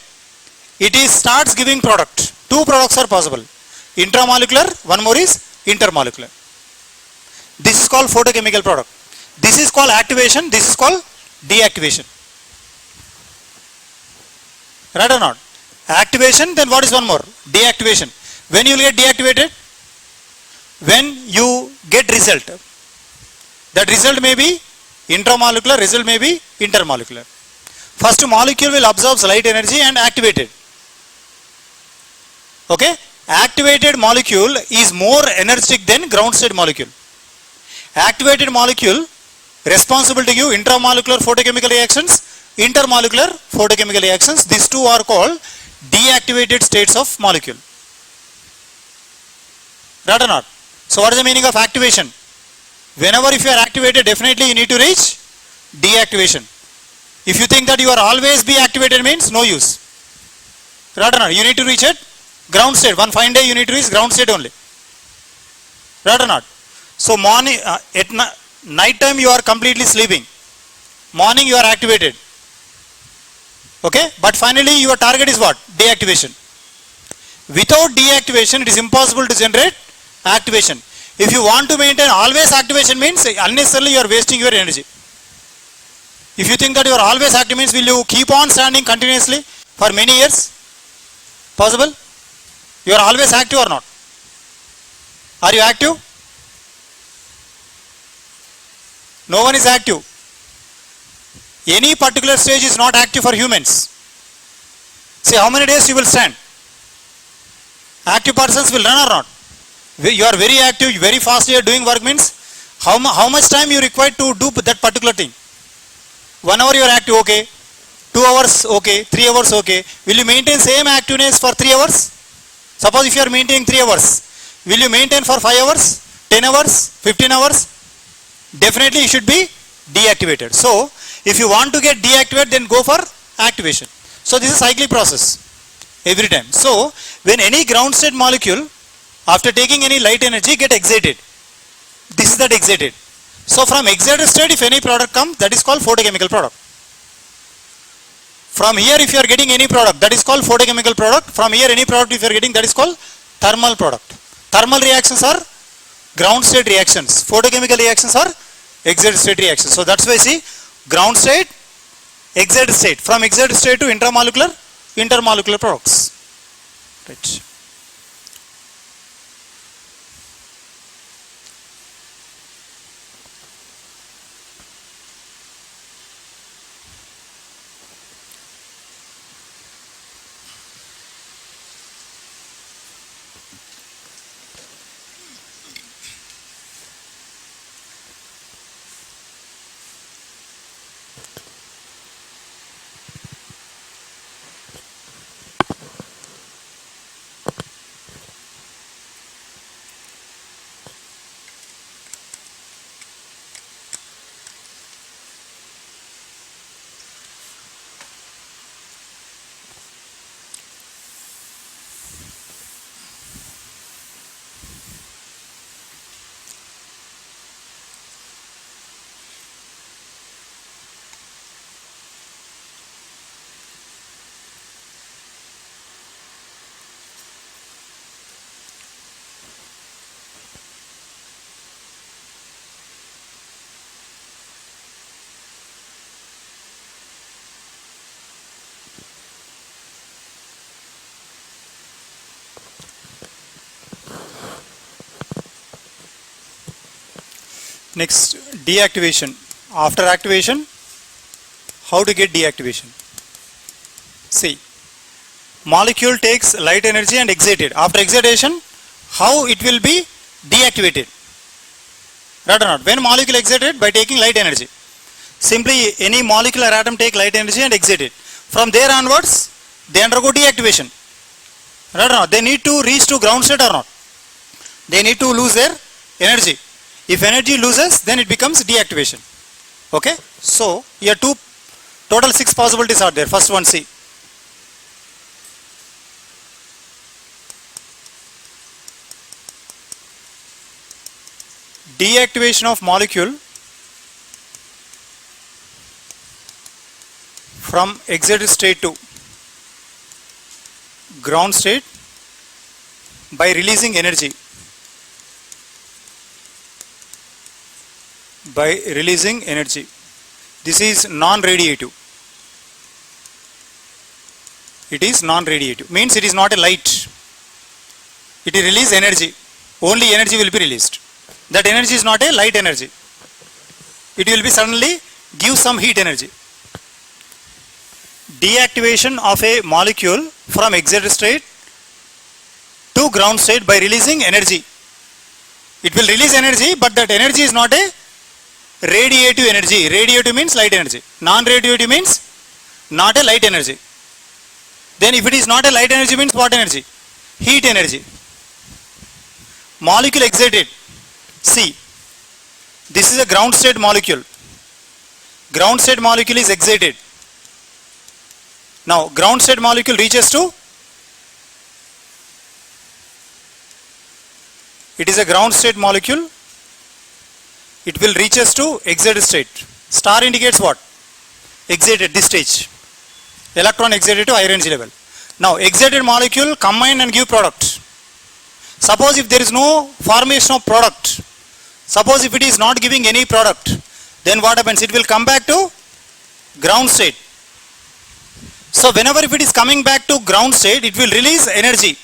it is starts giving product. Two products are possible. Intramolecular, one more is intermolecular. This is called photochemical product. This is called activation, this is called deactivation. Right or not? Activation, then what is one more? Deactivation. When you will get deactivated? When you get result. That result may be intramolecular, result may be intermolecular. First molecule will absorb light energy and activate it. Okay? Activated molecule is more energetic than ground state molecule. Activated molecule responsible to give intramolecular photochemical reactions, intermolecular photochemical reactions. These two are called deactivated states of molecule. Right or not? So what is the meaning of activation? Whenever if you are activated, definitely you need to reach deactivation. If you think that you are always be activated means no use. Right or not? You need to reach it ground state. One fine day you need to reach ground state only. Right or not? So morning, at night time you are completely sleeping. Morning you are activated. Okay? But finally your target is what? Deactivation. Without deactivation it is impossible to generate activation. If you want to maintain always activation means unnecessarily you are wasting your energy. If you think that you are always active means will you keep on standing continuously for many years? Possible? You are always active or not? Are you active? No one is active. Any particular stage is not active for humans. See how many days you will stand? Active persons will run or not? You are very active, very fast, you are doing work means how much time you require to do that particular thing? 1 hour you are active, okay. 2 hours, okay. 3 hours, okay. Will you maintain same activeness for 3 hours? Suppose if you are maintaining 3 hours, will you maintain for 5 hours, 10 hours, 15 hours? Definitely you should be deactivated. So if you want to get deactivated, then go for activation. So this is a cyclic process every time. So when any ground state molecule after taking any light energy get excited, this is that excited. So from excited state if any product comes, that is called photochemical product. From here if you are getting any product, that is called photochemical product. From here any product if you are getting, that is called thermal product. Thermal reactions are ground state reactions. Photochemical reactions are excited state reactions. So that's why see ground state, excited state. From excited state to intramolecular, intermolecular products. Right. Next, deactivation. After activation, how to get deactivation? See, molecule takes light energy and excited. After excitation, how it will be deactivated? Right or not? When molecule excited? By taking light energy. Simply any molecular atom take light energy and exit it. From there onwards, they undergo deactivation. Right or not? They need to reach to ground state or not? They need to lose their energy. If energy loses, then it becomes deactivation. Okay? So, here total 6 possibilities are there. First one, see. Deactivation of molecule from excited state to ground state by releasing energy. This is non-radiative. It is non-radiative. Means it is not a light. It will release energy. Only energy will be released. That energy is not a light energy. It will be suddenly give some heat energy. Deactivation of a molecule from excited state to ground state by releasing energy. It will release energy, but that energy is not a radiative energy. Radiative means light energy. Non-radiative means not a light energy. Then if it is not a light energy means what energy? Heat energy. Molecule excited. See, this is a ground state molecule. Ground state molecule is excited. Now, ground state molecule reaches to, it is a ground state molecule. It will reaches to excited state. Star indicates what? Excited, this stage. Electron excited to higher energy level. Now, excited molecule combine and give product. Suppose if there is no formation of product, suppose if it is not giving any product, then what happens? It will come back to ground state. So whenever if it is coming back to ground state, it will release energy.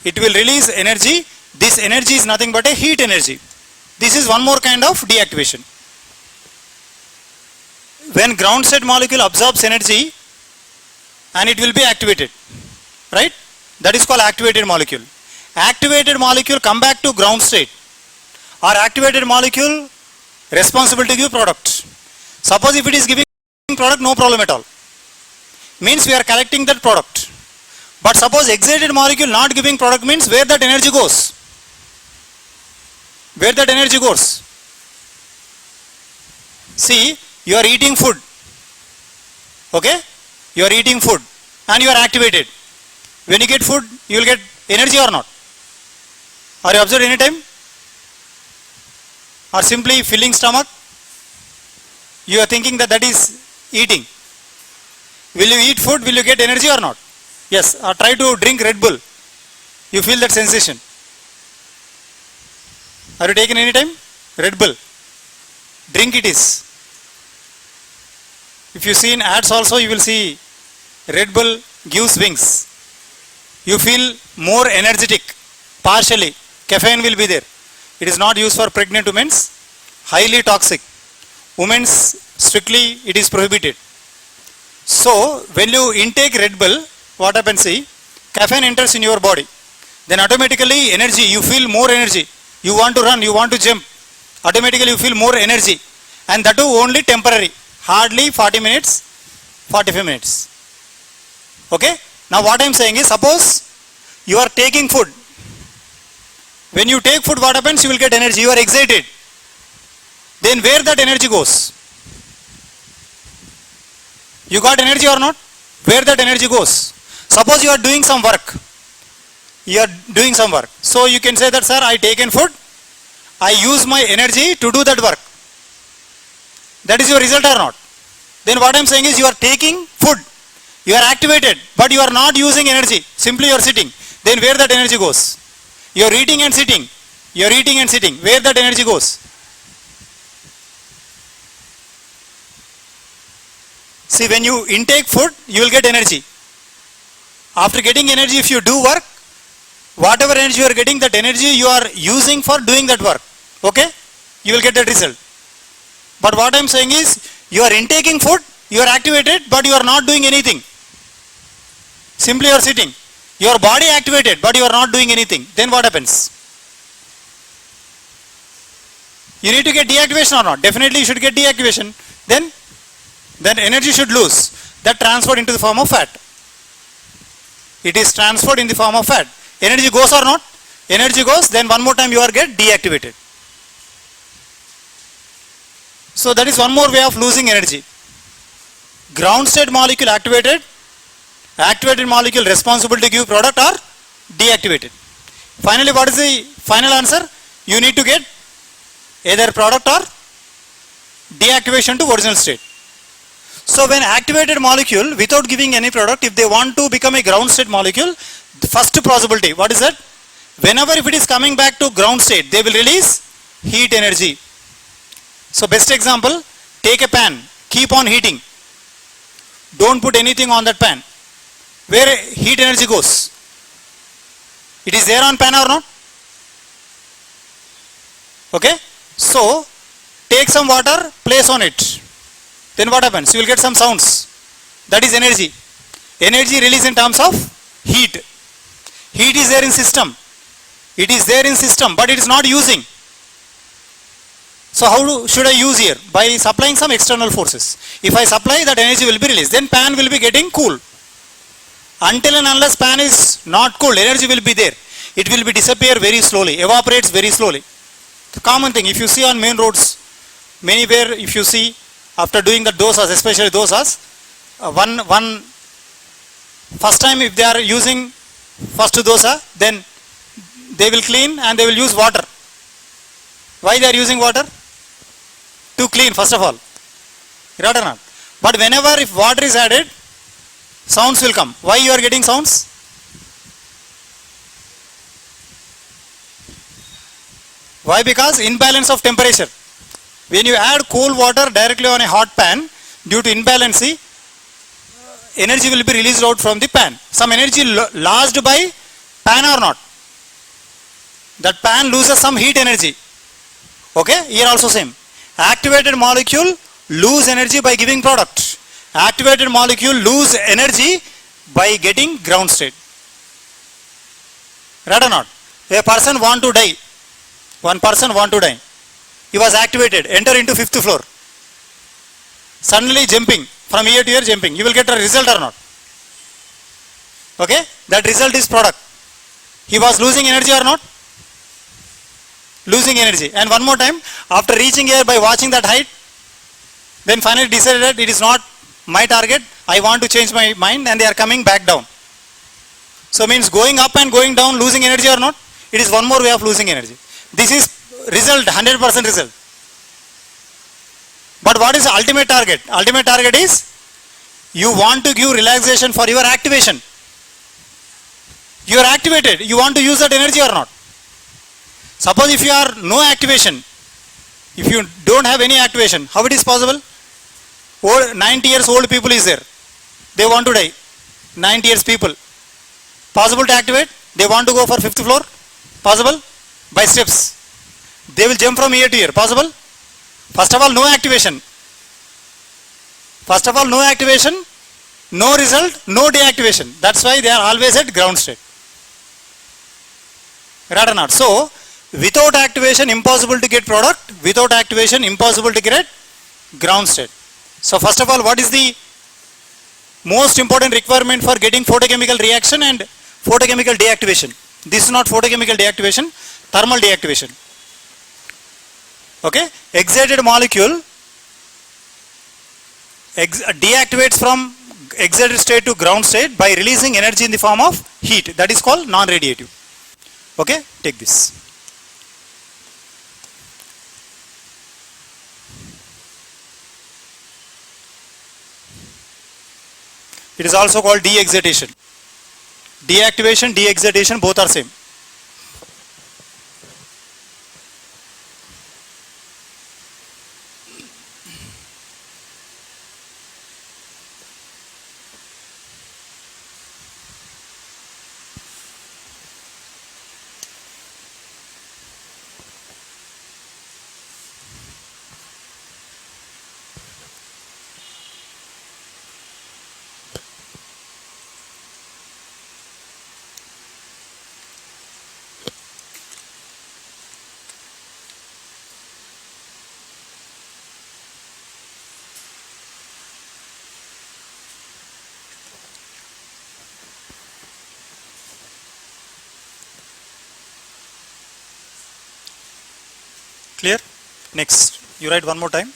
It will release energy. This energy is nothing but a heat energy. This is one more kind of deactivation. When ground state molecule absorbs energy and it will be activated, right? That is called activated molecule. Activated molecule come back to ground state, or activated molecule responsible to give product. Suppose if it is giving product, no problem at all. Means we are collecting that product. But suppose excited molecule not giving product means where that energy goes? Where that energy goes? See, you are eating food. Okay? You are eating food and you are activated. When you get food, you will get energy or not? Are you observed any time? Or simply filling stomach? You are thinking that that is eating. Will you eat food? Will you get energy or not? Yes. Or try to drink Red Bull. You feel that sensation. Are you taking any time? Red Bull. Drink it is. If you see in ads also, you will see Red Bull gives wings. You feel more energetic. Partially. Caffeine will be there. It is not used for pregnant women. Highly toxic. Women's strictly it is prohibited. So when you intake Red Bull, what happens? See, caffeine enters in your body. Then automatically energy, you feel more energy. You want to run, you want to jump. Automatically you feel more energy. And that too only temporary. Hardly 40 minutes, 45 minutes. Okay? Now what I am saying is, suppose you are taking food. When you take food, what happens? You will get energy. You are excited. Then where that energy goes? You got energy or not? Where that energy goes? Suppose you are doing some work. You are doing some work. So you can say that, sir, I taken food. I use my energy to do that work. That is your result or not? Then what I am saying is, you are taking food. You are activated, but you are not using energy. Simply you are sitting. Then where that energy goes? You are eating and sitting. You are eating and sitting. Where that energy goes? See, when you intake food, you will get energy. After getting energy, if you do work, whatever energy you are getting, that energy you are using for doing that work. Okay, you will get that result. But what I am saying is, you are intaking food, you are activated, but you are not doing anything. Simply you are sitting. Your body activated, but you are not doing anything. Then what happens? You need to get deactivation or not? Definitely you should get deactivation. Then energy should lose. That transferred into the form of fat. It is transferred in the form of fat. Energy goes or not? Energy goes, then one more time you are get deactivated. So that is one more way of losing energy. Ground state molecule activated, activated molecule responsible to give product are deactivated. Finally, what is the final answer? You need to get either product or deactivation to original state. So when activated molecule without giving any product, if they want to become a ground state molecule, the first possibility, what is that? Whenever if it is coming back to ground state, they will release heat energy. So best example, take a pan, keep on heating. Don't put anything on that pan. Where heat energy goes? It is there on pan or not? Okay. So take some water, place on it. Then what happens? You will get some sounds. That is energy. Energy released in terms of heat. Heat is there in system. It is there in system, but it is not using. So how should I use here? By supplying some external forces. If I supply, that energy will be released. Then pan will be getting cool. Until and unless pan is not cool, energy will be there. It will be disappear very slowly, evaporates very slowly. The common thing, if you see on main roads, anywhere if you see, after doing the dosas, especially dosas, one first time if they are using first dosa, then they will clean and they will use water. Why they are using water? To clean first of all. Right or not? But whenever if water is added, sounds will come. Why you are getting sounds? Why? Because imbalance of temperature. When you add cold water directly on a hot pan, due to imbalance, energy will be released out from the pan. Some energy lost by pan or not. That pan loses some heat energy. Okay, here also same. Activated molecule lose energy by giving product. Activated molecule lose energy by getting ground state. Right or not? A person want to die. One person want to die. He was activated, enter into 5th floor. Suddenly jumping, from here to here jumping. You will get a result or not? Okay, that result is product. He was losing energy or not? Losing energy. And one more time, after reaching here by watching that height, then finally decided that it is not my target, I want to change my mind, and they are coming back down. So means going up and going down, losing energy or not? It is one more way of losing energy. This is result, 100% result. But what is the ultimate target? Ultimate target is, you want to give relaxation for your activation. You are activated, you want to use that energy or not? Suppose if you are no activation, if you don't have any activation, how it is possible? 90 years old people is there. They want to die. 90 years people. Possible to activate? They want to go for 5th floor? Possible? By steps. They will jump from here to here. Possible? First of all, no activation. First of all, no activation, no result, no deactivation. That's why they are always at ground state. Right or not? So, without activation, impossible to get product. Without activation, impossible to get ground state. So, first of all, what is the most important requirement for getting photochemical reaction and photochemical deactivation? This is not photochemical deactivation, thermal deactivation. Okay, excited molecule deactivates from excited state to ground state by releasing energy in the form of heat. That is called non-radiative. Okay, take this. It is also called de-excitation. Deactivation, de-excitation, both are same. Clear? Next, you write one more time.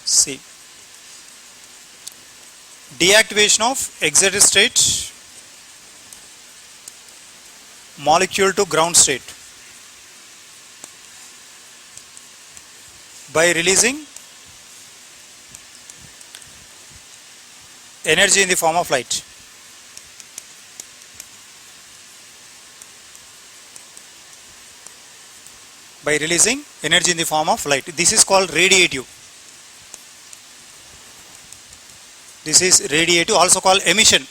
See, deactivation of excited state molecule to ground state by releasing energy in the form of light. By releasing energy in the form of light. This is called radiative. This is radiative, also called emission.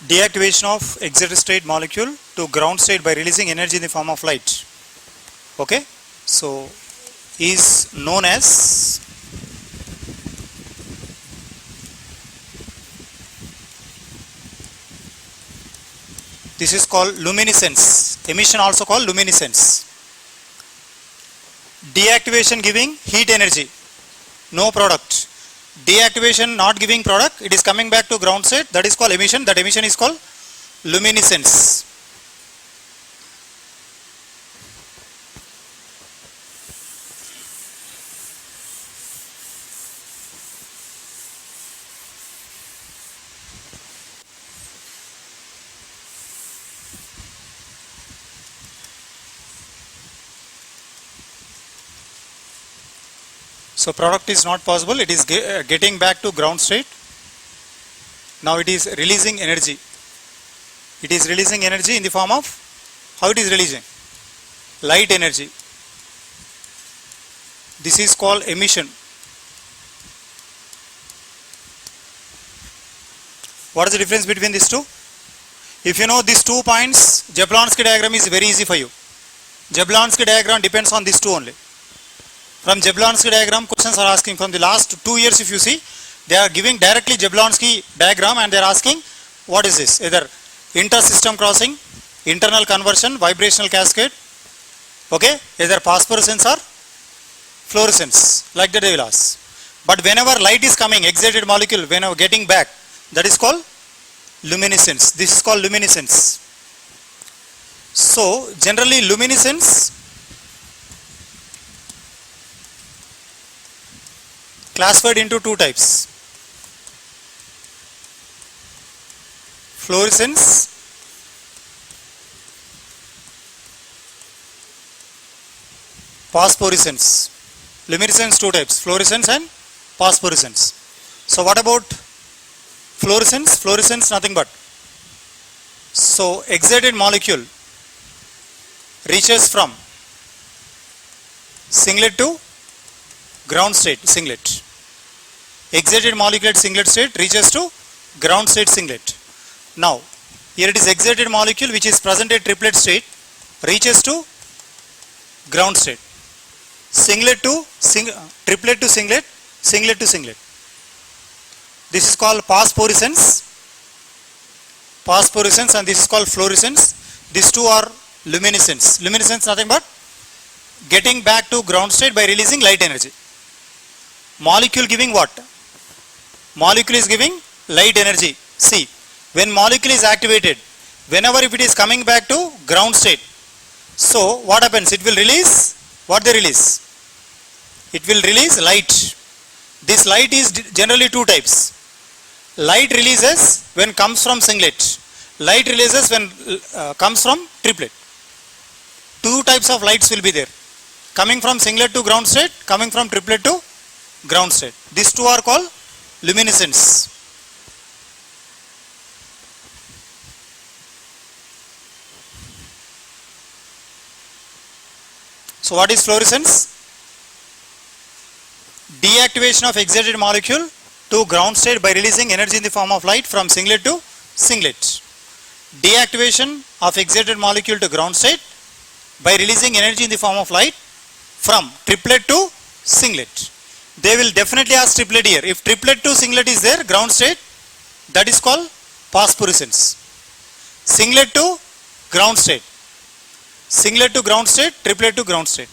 Deactivation of excited state molecule to ground state by releasing energy in the form of light. Okay, so is known as this is called luminescence. Emission also called luminescence. Deactivation giving heat energy, no product. Deactivation not giving product, it is coming back to ground state, that is called emission. That emission is called luminescence. So product is not possible, it is getting back to ground state. Now it is releasing energy. It is releasing energy in the form of, how it is releasing? Light energy. This is called emission. What is the difference between these two? If you know these 2 points, Jablonski diagram is very easy for you. Jablonski diagram depends on these two only. From Jablonski diagram, questions are asking from the last 2 years. If you see, they are giving directly Jablonski diagram and they are asking, what is this? Either inter-system crossing, internal conversion, vibrational cascade, okay, either phosphorescence or fluorescence, like that they will ask. But whenever light is coming, excited molecule, whenever getting back, that is called luminescence. This is called luminescence. So, generally luminescence classified into 2 types. Fluorescence phosphorescence. Luminescence 2 types, fluorescence and phosphorescence. So what about fluorescence? Fluorescence nothing but, so excited molecule reaches from singlet to ground state, singlet. Excited molecule at singlet state reaches to ground state, singlet. Now here it is excited molecule which is present at triplet state reaches to ground state. Singlet to triplet to singlet, singlet to singlet. This is called phosphorescence, phosphorescence, and this is called fluorescence. These two are luminescence. Luminescence nothing but getting back to ground state by releasing light energy. Molecule giving what? Molecule is giving light energy. See, when molecule is activated, whenever if it is coming back to ground state, so what happens? It will release, what they release? It will release light. This light is generally 2 types. Light releases when comes from singlet. Light releases when comes from triplet. 2 types of lights will be there. Coming from singlet to ground state, coming from triplet to ground state. These 2 are called luminescence. So what is fluorescence? Deactivation of excited molecule to ground state by releasing energy in the form of light from singlet to singlet. Deactivation of excited molecule to ground state by releasing energy in the form of light from triplet to singlet. They will definitely ask triplet here. If triplet to singlet is there, ground state, that is called phosphorescence. Singlet to ground state. Singlet to ground state, triplet to ground state.